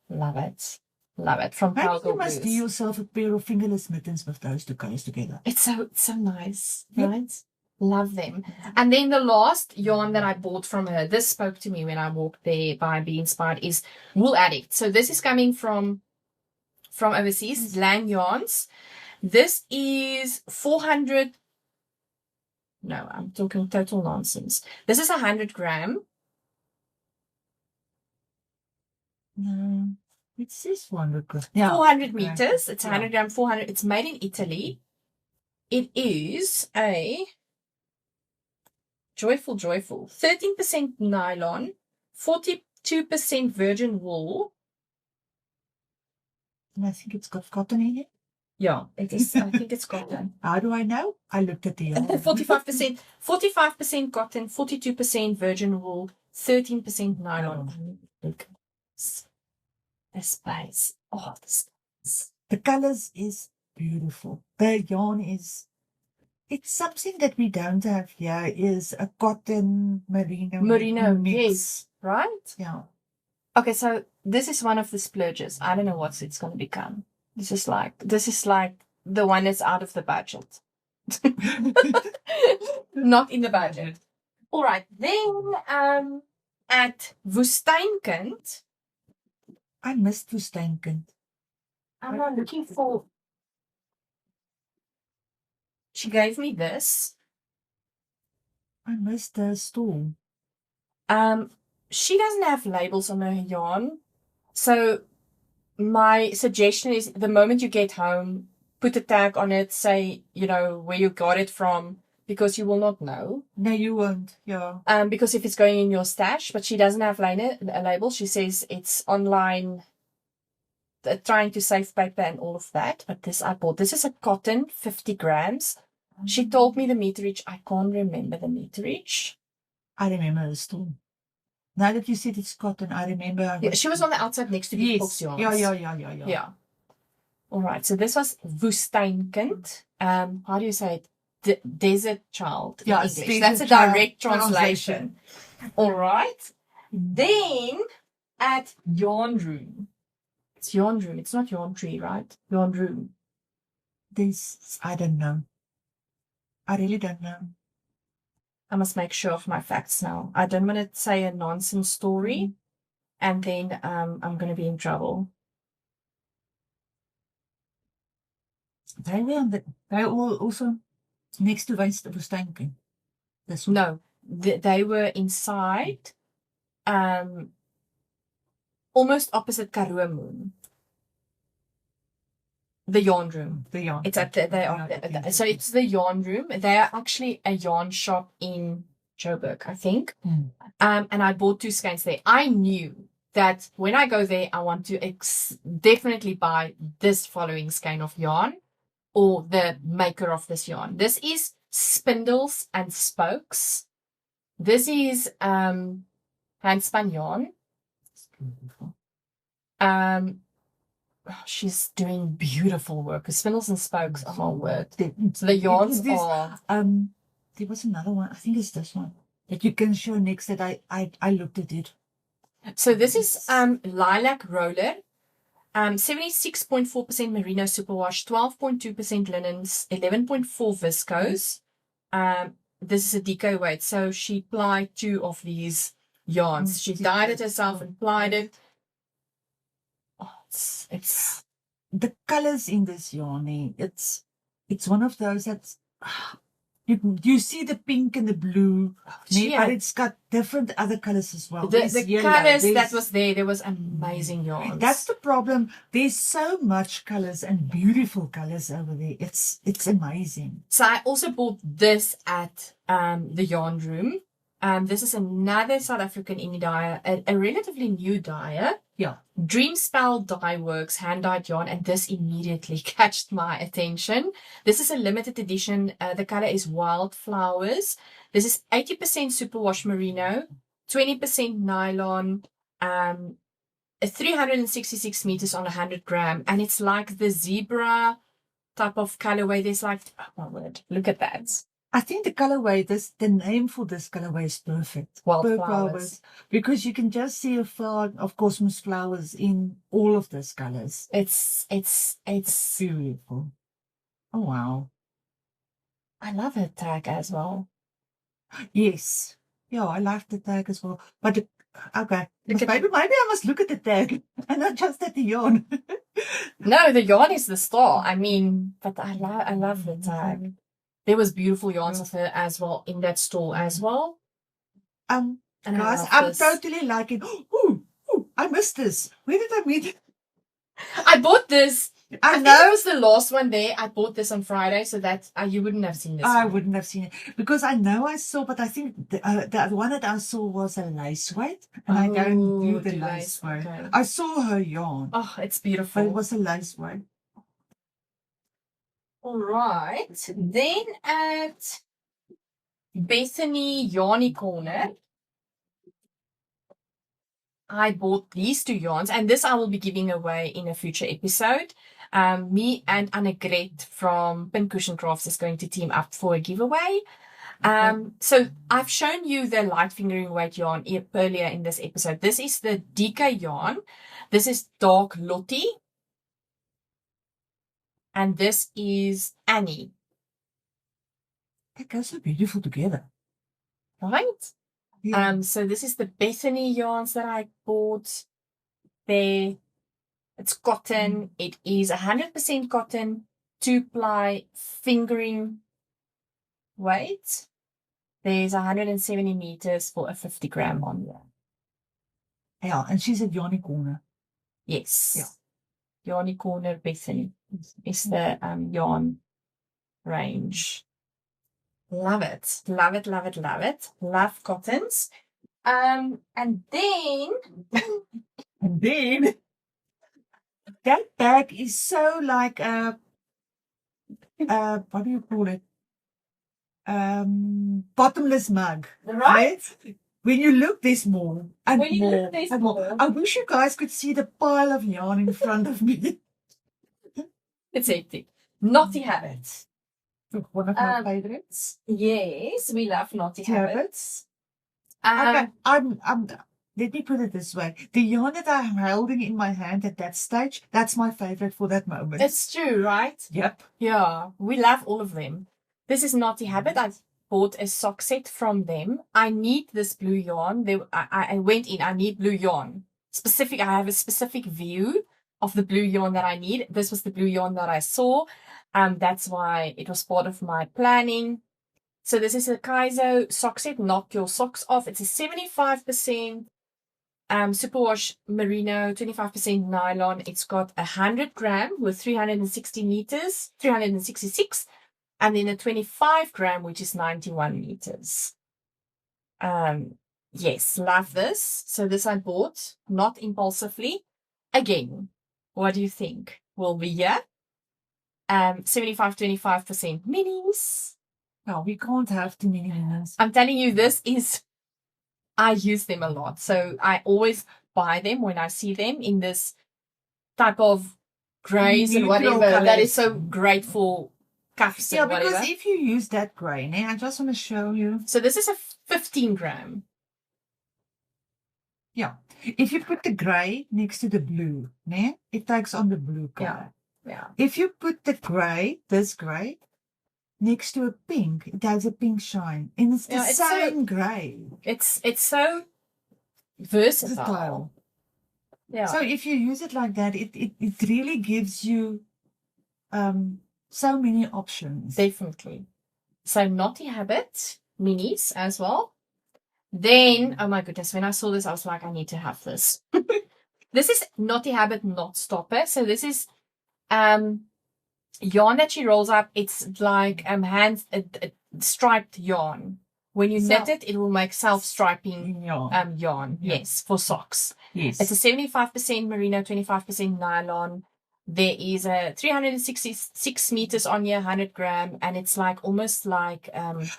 love it. Love it. From Cowgirl Blues. You must do yourself a pair of fingerless mittens with those two colors together. It's so nice, right? Love them. And then the last yarn that I bought from her, this spoke to me when I walked there by Be Inspired, is Wool Addict. So this is coming from overseas, Lang Yarns. This is 400. No, I'm talking total nonsense. This is 100 gram. No, it's this one. Yeah. 400 meters. It's 100 gram, 400. It's made in Italy. It is a joyful. 13% nylon, 42% virgin wool. And I think it's got cotton in it. Yeah, it is. I think it's cotton. How do I know? I looked at the yarn. 45% cotton, 42% virgin wool, 13% nylon. Look. The space. Oh, the space. The colors is beautiful. The yarn is, it's something that we don't have here, is a cotton merino mix. Yes, right? Yeah. Okay, so this is one of the splurges. I don't know what it's going to become. This is like the one that's out of the budget. Not in the budget. All right, then at Woestijnkind. I missed Woestijnkind. I'm not looking for. She gave me this. I missed the store. She doesn't have labels on her yarn. So my suggestion is the moment you get home, put a tag on it, say, where you got it from, because you will not know. No, you won't. Yeah. Because if it's going in your stash, but she doesn't have a label. She says it's online, trying to save paper and all of that. But this I bought. This is a cotton, 50 grams. She told me the meterage. I can't remember the meterage. I remember the store. Now that you said it's cotton, I remember. Yeah, she was on the outside next to the box yarns. Yeah. All right. So this was Woestijnkind. How do you say it? The Desert Child in English. That's a direct translation. All right. Then at Yarn Room. It's Yarn Room. It's not Yarn Tree, right? Yarn Room. I don't know. I really don't know. I must make sure of my facts now. I don't want to say a nonsense story, and then I'm going to be in trouble. They were also next to Woestijnkind. No, they were inside, almost opposite Karoo Moon. The Yarn Room. It's at so it's the Yarn Room. They are actually a yarn shop in Joburg, I think. And I bought 2 skeins there. I knew that when I go there, I want to definitely buy this following skein of yarn, or the maker of this yarn. This is Spindles and Spokes. This is handspun yarn. It's beautiful. She's doing beautiful work. Spindles and Spokes are my word. So the yarns are. There was another one. I think it's this one. that you can show next that I looked at it. So this is lilac roller. 76.4% merino superwash, 12.2% linens, 11.4 viscose. This is a deco weight. So she plied 2 of these yarns. She dyed it herself and plied it. Oh, it's the colors in this yarn. It's one of those that's you see the pink and the blue, but it's got different other colors as well. The colors that was there was amazing yarns. That's the problem. There's so much colors and beautiful colors over there. It's amazing. So I also bought this at the yarn room. This is another South African indie dyer, a relatively new dyer. Yeah. Dreamspell Dye Works hand-dyed yarn, and this immediately catched my attention. This is a limited edition. The color is Wildflowers. This is 80% superwash merino, 20% nylon, 366 meters on 100 gram, and it's like the zebra type of colorway. There's like, oh my word, look at that. I think the colorway, the name for this colorway is perfect. Wildflowers. Because you can just see a flower of cosmos flowers in all of those colors. It's beautiful. Oh, wow. I love her tag as well. Yes. Yeah, I like the tag as well. But, okay. Maybe I must look at the tag and not just at the yarn. No, the yarn is the star. I mean, but I love the tag. There was beautiful yarns of her as well in that stall as well. And guys, I'm totally liking. Oh, I missed this. Where did I meet it? I bought this. I think it was the last one there. I bought this on Friday, so that you wouldn't have seen this. I wouldn't have seen it because I know I saw, but I think the one that I saw was a lace weight, and I don't do the lace weight. Okay. I saw her yarn. Oh, it's beautiful. But it was a lace weight. All right. Then at Bethany Yarny Corner, I bought these 2 yarns, and this I will be giving away in a future episode. Me and Annegret from Pincushion Crafts is going to team up for a giveaway. So I've shown you the light fingering weight yarn earlier in this episode. This is the DK yarn. This is Dark Lottie. And this is Annie. They go so beautiful together. Right? Yeah. So this is the Bethany yarns that I bought there. It's cotton. It is 100% cotton, 2-ply fingering weight. There's 170 meters for a 50 gram on there. Yeah, and she's at Yarny Corner. Yes. Yeah. Yarny Corner Bethany is the yarn range. Love it. Love it, love it, love it. Love cottons. And then that bag is so like what do you call it? Bottomless mug. Right? When you look, there's more and more. I wish you guys could see the pile of yarn in front of me. It's hectic. Naughty Habits. One of my favorites. Yes, we love Naughty Habits. Okay, let me put it this way. The yarn that I'm holding in my hand at that stage, that's my favorite for that moment. It's true, right? Yep. Yeah, we love all of them. This is Naughty Habit. I bought a sock set from them. I need this blue yarn. I went in, I need blue yarn. I have a specific view of the blue yarn that I need. This was the blue yarn that I saw. That's why it was part of my planning. So this is a Kaizo sock set, Knock Your Socks Off. It's a 75% superwash merino, 25% nylon. It's got 100 gram with 360 meters, 366, and then a 25 gram, which is 91 meters. Yes, love this. So this I bought, not impulsively. Again, what do you think? Will be here? 75-25% minis. No, we can't have too many minis. I'm telling you, I use them a lot. So I always buy them when I see them in this type of grays and whatever. Colors. That is so great for cuffs Yeah, and because whatever. if you use that grey, I just want to show you. So this is a 15 gram. Yeah. If you put the grey next to the blue, it takes on the blue color. Yeah. If you put the grey, this grey, next to a pink, it has a pink shine. And it's the same grey. It's so versatile. Yeah. So if you use it like that, it really gives you so many options. Definitely. So Naughty Habit minis as well. Then, oh my goodness, when I saw this, I was like, I need to have this. This is Naughty Habit Knot Stopper. So this is yarn that she rolls up. It's like striped yarn. When you knit it, it will make self-striping yarn. Yes, for socks. Yes. It's a 75% merino, 25% nylon. There is a 366 meters on here, 100 gram, and it's like almost like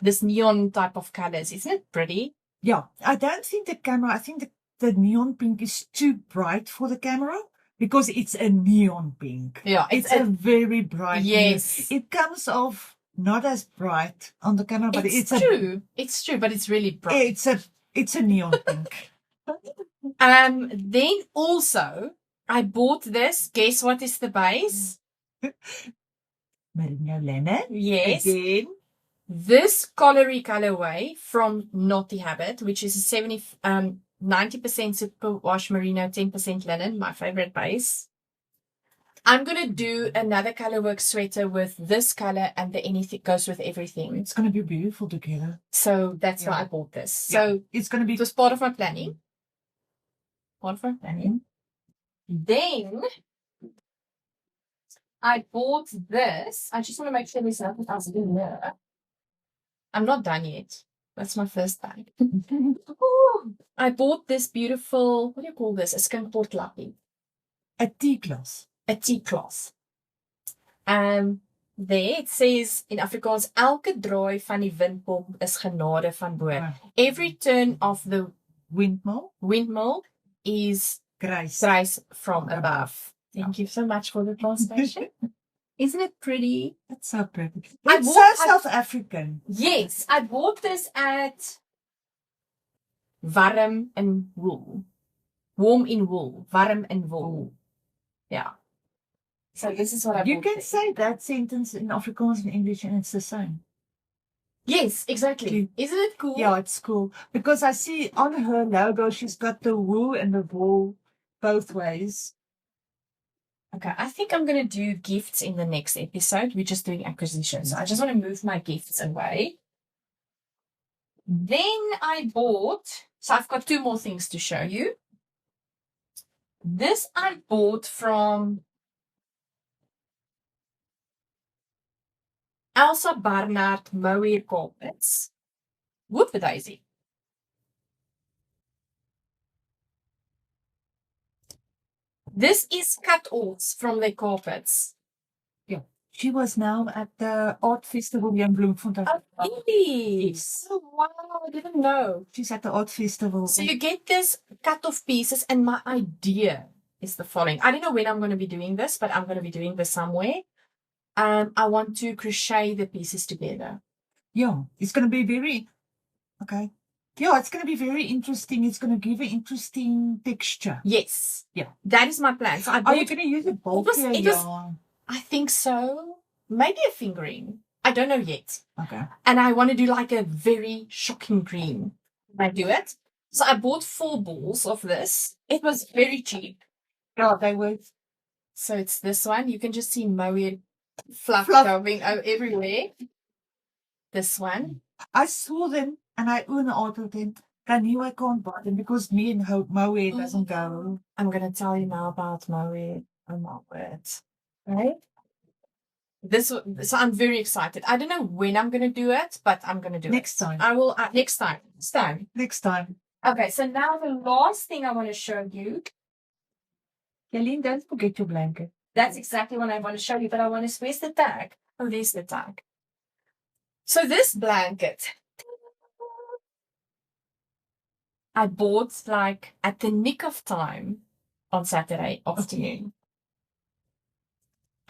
this neon type of colors. Isn't it pretty? Yeah, I don't think the camera, I think the neon pink is too bright for the camera because it's a neon pink. Yeah, it's a very bright. Yes. It comes off not as bright on the camera, but it's true. It's true, but it's really bright. It's a neon pink. Then also I bought this. Guess what is the base? Merino linen. Yes. Again. This colliery colorway from Naughty Habit, which is a 90% superwash merino, 10% linen, my favorite base. I'm going to do another colorwork sweater with this color and the anything goes with everything. It's going to be beautiful together. So that's why I bought this. So it's going to be... It was part of my planning. Then I bought this. I just want to make sure there's nothing else in there. I'm not done yet. That's my first bag. I bought this beautiful, what do you call this? A skinkpot lappie. A tea cloth. A tea cloth. There it says in Afrikaans, elke draai van die windpomp is genade van bo. Every turn of the windmill is grace from above. Thank you so much for the translation. Isn't it pretty? It's so pretty. It's so South African. Yes, I bought this at Warm in Wool. Warm in Wool. Warm in Wool. Yeah. So this is what I bought. You can say that sentence in Afrikaans and English and it's the same. Yes, exactly. Isn't it cool? Yeah, it's cool. Because I see on her logo, she's got the wool and the wool both ways. Okay, I think I'm going to do gifts in the next episode. We're just doing acquisitions. So I just want to move my gifts away. Then I bought, so I've got two more things to show you. This I bought from Elsa Barnard Mohair Carpets. Whoop a daisy. This is cut-offs from their carpets. Yeah. She was now at the art festival in Bloemfontein. Oh, really? Yes. Oh, wow. I didn't know. She's at the art festival. So you get this cut-off pieces, and my idea is the following. I don't know when I'm going to be doing this, but I'm going to be doing this somewhere. I want to crochet the pieces together. Yeah. It's going to be very... Okay. Yeah, it's going to be very interesting. It's going to give an interesting texture. Yes. Yeah. That is my plan. So are you going to use it bulkier yarn? I think so. Maybe a fingering. I don't know yet. Okay. And I want to do like a very shocking green when I do it. So I bought 4 balls of this. It was very cheap. Yeah, they were. So it's this one. You can just see mohair fluff going everywhere. This one. I saw them. And I ordered them. I knew I can't buy them because me and mohair doesn't go. I'm going to tell you now about mohair. Oh my word. Right? So I'm very excited. I don't know when I'm going to do it, but I'm going to do it. Next time. I will, next time. Next time. Okay, so now the last thing I want to show you. Jalene, don't forget your blanket. That's exactly what I want to show you, but I want to, where's the tag? Oh, there's the tag. So this blanket, I bought like at the nick of time on Saturday afternoon.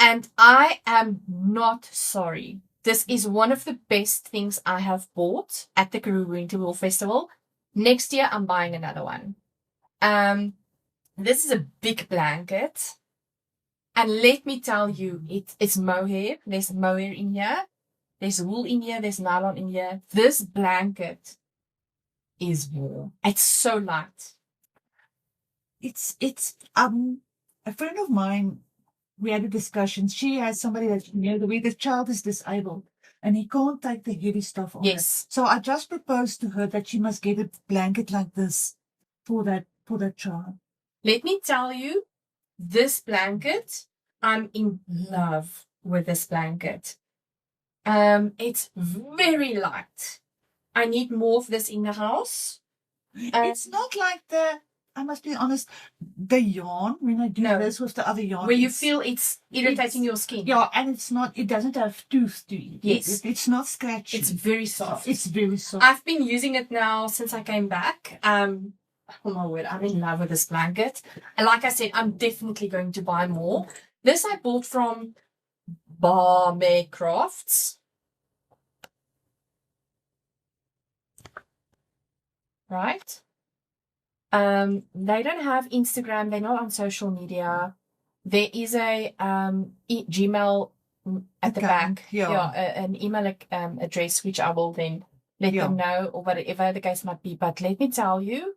And I am not sorry. This is one of the best things I have bought at the Karoo Winter Wool Festival. Next year, I'm buying another one. This is a big blanket. And let me tell you, it's mohair. There's mohair in here. There's wool in here. There's nylon in here. This blanket is warm. It's so light. It's a friend of mine, we had a discussion. She has somebody that, the child is disabled and he can't take the heavy stuff on. Yes. It. So I just proposed to her that she must get a blanket like this for that child. Let me tell you, this blanket, I'm in love with this blanket. It's very light. I need more of this in the house. It's not like I must be honest, the yarn, when I do this with the other yarn. Where you feel it's irritating your skin. Yeah, and it doesn't have tooth to it. Yes. It's not scratchy. It's very soft. It's very soft. I've been using it now since I came back. Oh my word, I'm in love with this blanket. And like I said, I'm definitely going to buy more. This I bought from Baame Crafts. Right? They don't have Instagram. They're not on social media. There is a Gmail at the back. Yeah, an email address, which I will then let them know, or whatever the case might be. But let me tell you,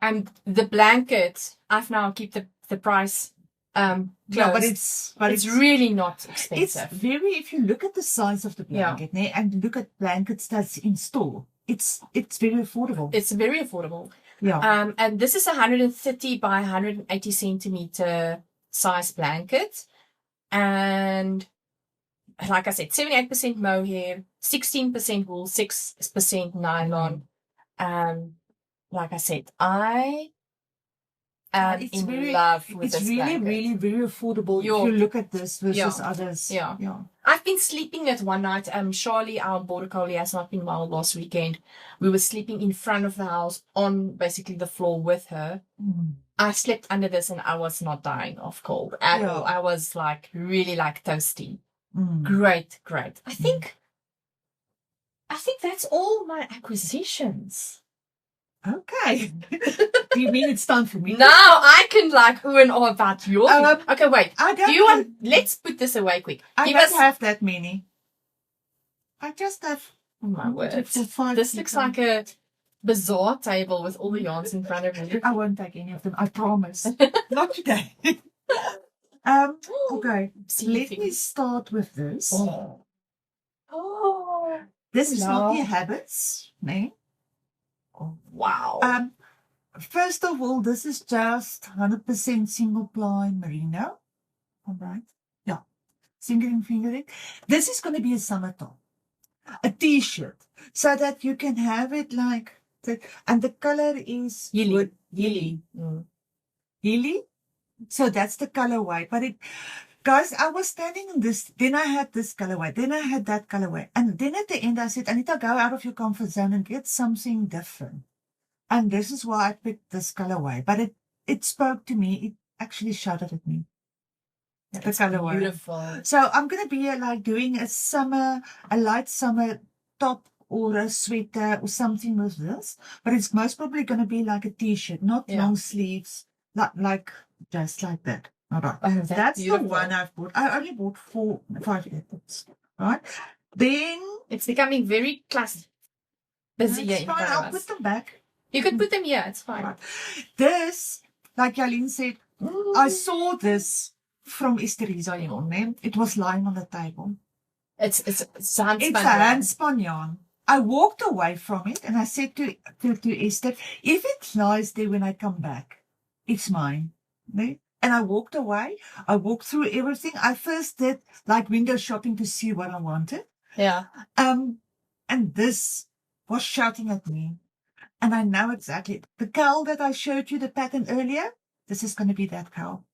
the blanket, I've now keep the price closed. Yeah, but it's really not expensive. It's very, if you look at the size of the blanket, and look at blankets that's in store, it's very affordable. It's very affordable. Yeah. And this is 130 by 180 centimeter size blanket. And like I said, 78% mohair, 16% wool, 6% nylon. Like I said, I am in love with this blanket. It's really, really very affordable if you look at this versus others. Yeah. I've been sleeping at one night. Charlie, our border collie, has not been well last weekend. We were sleeping in front of the house on basically the floor with her. I slept under this and I was not dying of cold at all. I was really toasty. Great. I think that's all my acquisitions. Okay. Do you mean it's time for me? Now I can ooh and ah about your okay, wait. Let's put this away quick. I don't have that many. I just have oh my word. This looks like a bazaar table with all the yarns in front of me. I won't take any of them, I promise. Not today. Okay. Let me start with this. This is not the habits, no? Oh, wow. First of all, this is just 100% single ply merino. All right. Yeah. Single fingering. This is going to be a summer top. A t-shirt. So that you can have it like that. And the color is Yili. Yili. So that's the colorway. But guys, I was standing in this, then I had this colorway, then I had that colorway. And then at the end I said, Anita, go out of your comfort zone and get something different. And this is why I picked this colorway. But it spoke to me. It actually shouted at me. It's beautiful. So I'm going to be doing a light summer top or a sweater or something with this. But it's most probably going to be like a t-shirt, not long sleeves, just like that. All right. Oh, that's beautiful. The one I've bought. I only bought 5 items. Right. Then it's becoming very classic. Busy here in front of us. I'll put them back. You could put them here. It's fine. Right. This, like Jalene said, I saw this from Esterisa yarn. It was lying on the table. It's handspun. It's a handspun yarn. I walked away from it and I said to Esther, if it lies there when I come back, it's mine. Ne? And I walked away. I walked through everything. I first did window shopping to see what I wanted. Yeah. And this was shouting at me. And I know exactly. The cowl that I showed you the pattern earlier, this is going to be that cowl.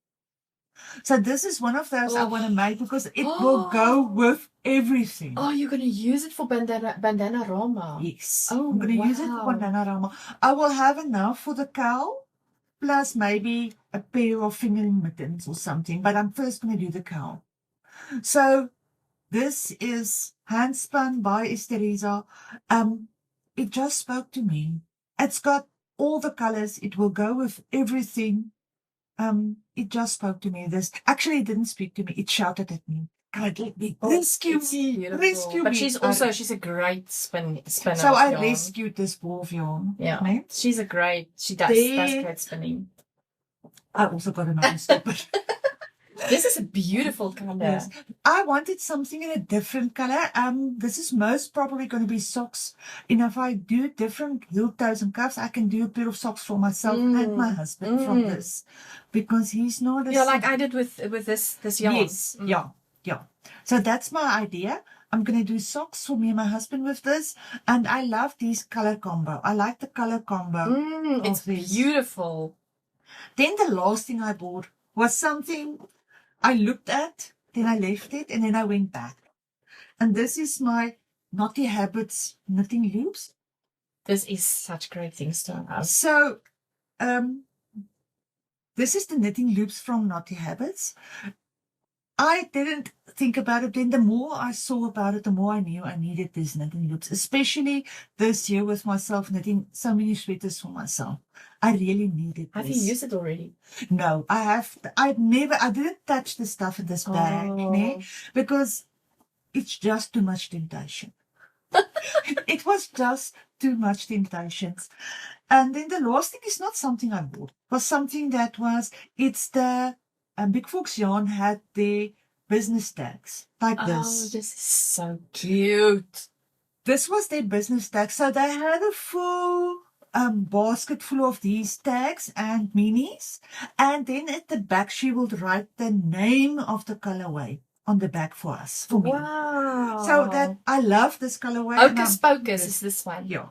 So this is one of those I want to make because it will go with everything. Oh, you're going to use it for Bandanarama? Yes. Oh, I'm going to use it for Bandanarama. I will have enough for the cowl, plus maybe a pair of fingering mittens or something. But I'm first going to do the cowl. So this is handspun by Estereza. It just spoke to me. It's got all the colors. It will go with everything. It just spoke to me. This actually it didn't speak to me. It shouted at me. God, let me rescue me, beautiful. rescue But me. she's a great spinner. So I rescued this ball of yarn. Yeah, right? she does great spinning. I also got another stopper. This is a beautiful color. Yes. I wanted something in a different color. This is most probably going to be socks. And if I do different heel toes and cuffs, I can do a pair of socks for myself and my husband from this, because he's not. Like I did with this yarn. Yes. Yeah. So that's my idea. I'm going to do socks for me and my husband with this, and I love these color combo. I like the color combo. It's beautiful. Then the last thing I bought was something I looked at, then I left it, and then I went back. And this is my Naughty Habits knitting loops. This is such great things to have. So, this is the knitting loops from Naughty Habits. I didn't think about it. Then the more I saw about it, the more I knew I needed these knitting loops, especially this year with myself knitting so many sweaters for myself. I really needed this. Have you used it already? No, I didn't touch the stuff in this bag, because it's just too much temptation. It was just too much temptations. And then the last thing is not something I bought. It was something it's the Big Fox Yarn had their business tags like this. Oh, this is so cute. This was their business tag. So they had a full basket full of these tags and minis. And then at the back, she would write the name of the colorway on the back for us, for me. Wow. So that I love this colorway. Hocus Pocus is this one. Yeah.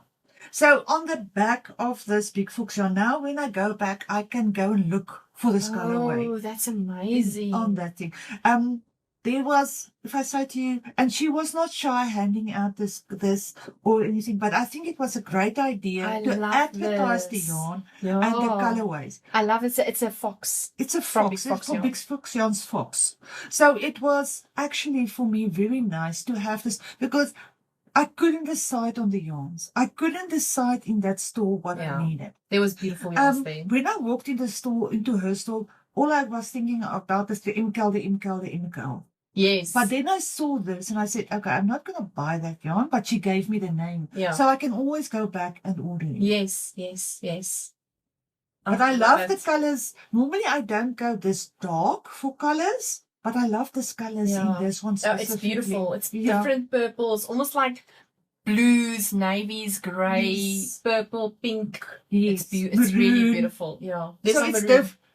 So on the back of this Big Fox Yarn, now when I go back, I can go and look for this colorway. Oh, that's amazing. On that thing. There was, if I say to you, and she was not shy handing out this or anything, but I think it was a great idea to advertise the yarn and the colorways. I love it. It's a fox. It's a fox. It's called Big Fox Yarn's Fox. So it was actually for me very nice to have this, because I couldn't decide on the yarns. I couldn't decide in that store what I needed. There was beautiful yarns there. When I walked in the store, into her store, all I was thinking about is the MKL. Yes. But then I saw this and I said, okay, I'm not going to buy that yarn, but she gave me the name. Yeah. So I can always go back and order it. Yes. But I love the colors. Normally I don't go this dark for colors, but I love this colors in this one specifically. Oh, it's beautiful. It's different purples, almost like blues, navies, grey, purple, pink. Yes. It's really beautiful. Yeah.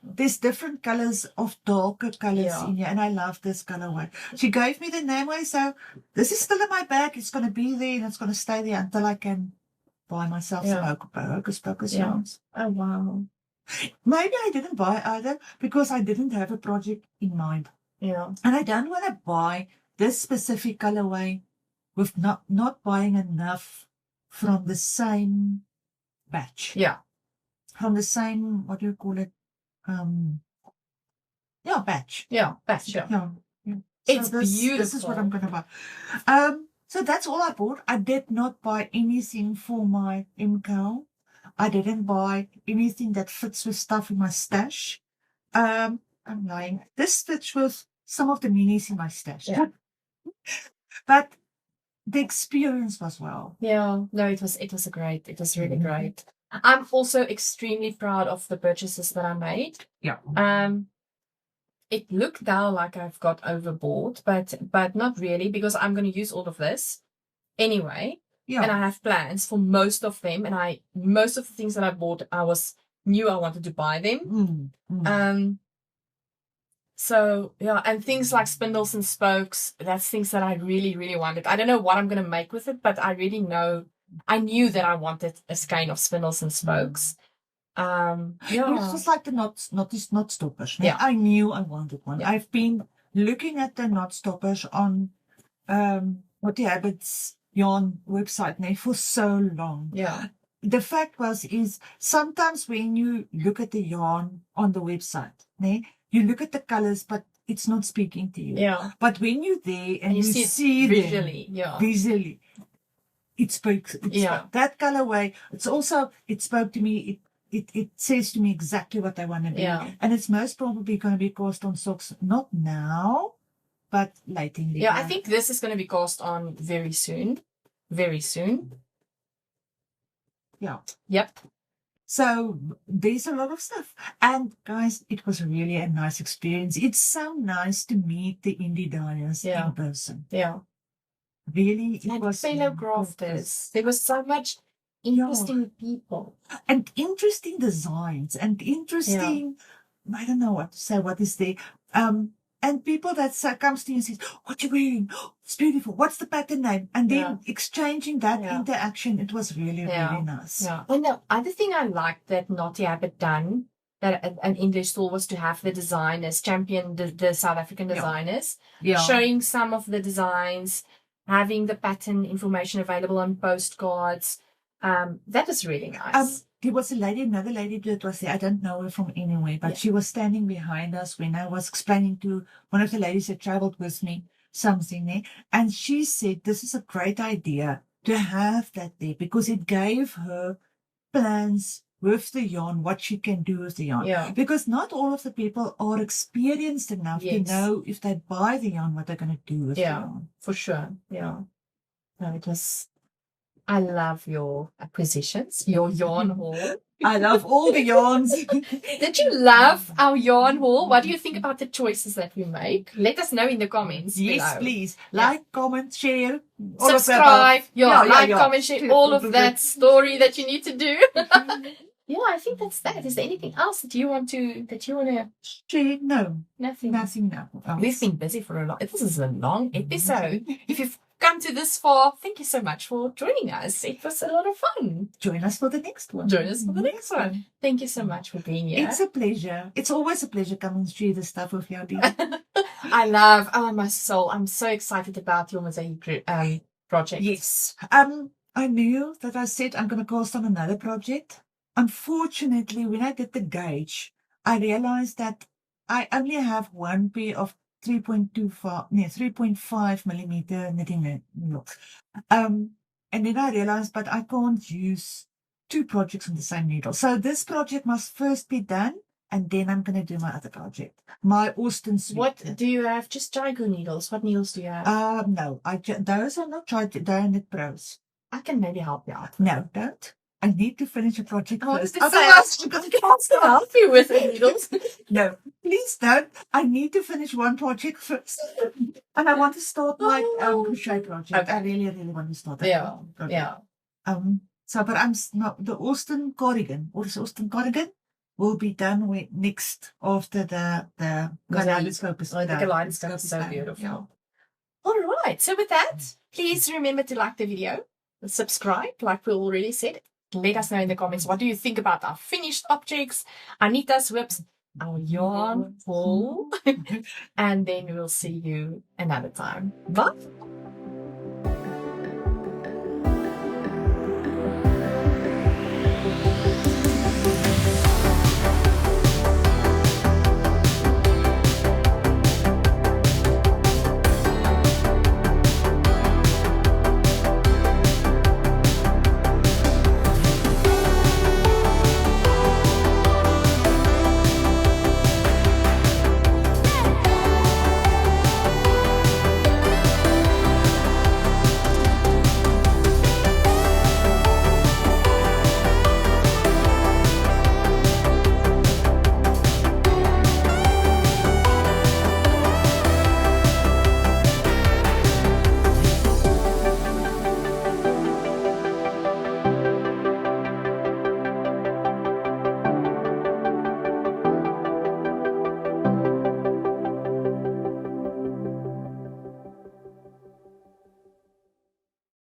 There's different colors of darker colors in here, and I love this colorway. She gave me the name, so this is still in my bag. It's going to be there, and it's going to stay there until I can buy myself some Hocus Pocus yarns. Oh, wow. Maybe I didn't buy either because I didn't have a project in mind. Yeah. And I don't want to buy this specific colorway with not buying enough from the same batch. Yeah. From the same, what do you call it? Batch. Yeah, batch. Yeah. It's beautiful. This is what I'm going to buy. So that's all I bought. I did not buy anything for my MKL. I didn't buy anything that fits with stuff in my stash. I'm lying. This fits with some of the minis in my stash. Yeah. But the experience was well. Yeah. No, it was great. It was really great. I'm also extremely proud of the purchases that I made. Yeah. It looked now like I've got overboard, but not really, because I'm going to use all of this anyway. Yeah. And I have plans for most of them, and most of the things that I bought, knew I wanted to buy them. So yeah, and things like spindles and spokes, that's things that I really, really wanted. I don't know what I'm going to make with it, but I knew that I wanted a skein of spindles and spokes. It's just like the knot stoppers. Yeah. I knew I wanted one. Yeah. I've been looking at the knot stoppers on Naughty Habits yarn website for so long. Yeah. The fact is sometimes when you look at the yarn on the website, you look at the colors, but it's not speaking to you. Yeah. But when you're there and you you see it them visually. Yeah. visually, it speaks. That colorway. It spoke to me. It says to me exactly what I want to do. Yeah. And it's most probably going to be cast on socks, not now, but later in the year. I think this is going to be cast on very soon. Very soon. Yeah. Yep. So there's a lot of stuff. And guys, it was really a nice experience. It's so nice to meet the indie dyers in person. Yeah. Really, it and was fellow crafters. There was so much interesting people. And interesting designs and interesting, I don't know what to say, what is there. And people that comes to you and says, what you wearing? Oh, it's beautiful. What's the pattern name? And then exchanging that interaction, it was really, really nice. Yeah. And the other thing I liked that Naughty had done, that an English store, was to have the designers champion the South African designers, showing some of the designs, having the pattern information available on postcards. That was really nice. There was another lady that was there. I don't know her from anywhere, but she was standing behind us when I was explaining to one of the ladies that traveled with me something there. And she said, this is a great idea to have that there because it gave her plans with the yarn, what she can do with the yarn. Yeah. Because not all of the people are experienced enough to know if they buy the yarn, what they're going to do with the yarn. For sure. Yeah. No, it was... I love your acquisitions, your yarn haul. I love all the yarns. Did you love our yarn haul? What do you think about the choices that we make? Let us know in the comments. Yes, below. Please. Like, comment, share. Subscribe. Comment, share. All of that story that you need to do. I think that's that. Is there anything else that you want to share? No. Nothing. Nothing now. We've been busy for a long. This is a long episode. If you've come to this far, thank you so much for joining us. It was a lot of fun. Join us for the next one. Thank you so much for being here. It's a pleasure. It's always a pleasure coming and share the stuff with you. I love, my soul. I'm so excited about your mosaic project. Yes. I knew that I said I'm going to cast on another project. Unfortunately, when I did the gauge, I realized that I only have one pair of 3.5 millimeter knitting needles. And then I realized, but I can't use two projects on the same needle. So this project must first be done, and then I'm going to do my other project, my Austin suite. What do you have? Just Teague needles. What needles do you have? No, those are not Teague. They're knit pros. I can maybe help you out. No, don't. I need to finish a project first. Otherwise, I can't help you with the needles. No, please don't. I need to finish one project first. And I want to start my crochet project. Okay. I really, really want to start that project. Yeah. But I'm not, the Austin cardigan, will be done next after the Kaleidoscope is done. The Kaleidoscope is so beautiful. Yeah. All right. So with that, please remember to like the video, subscribe, like we already said. Let us know in the comments, what do you think about our finished objects, Anita's whips, our yarn haul, and then we'll see you another time. Bye.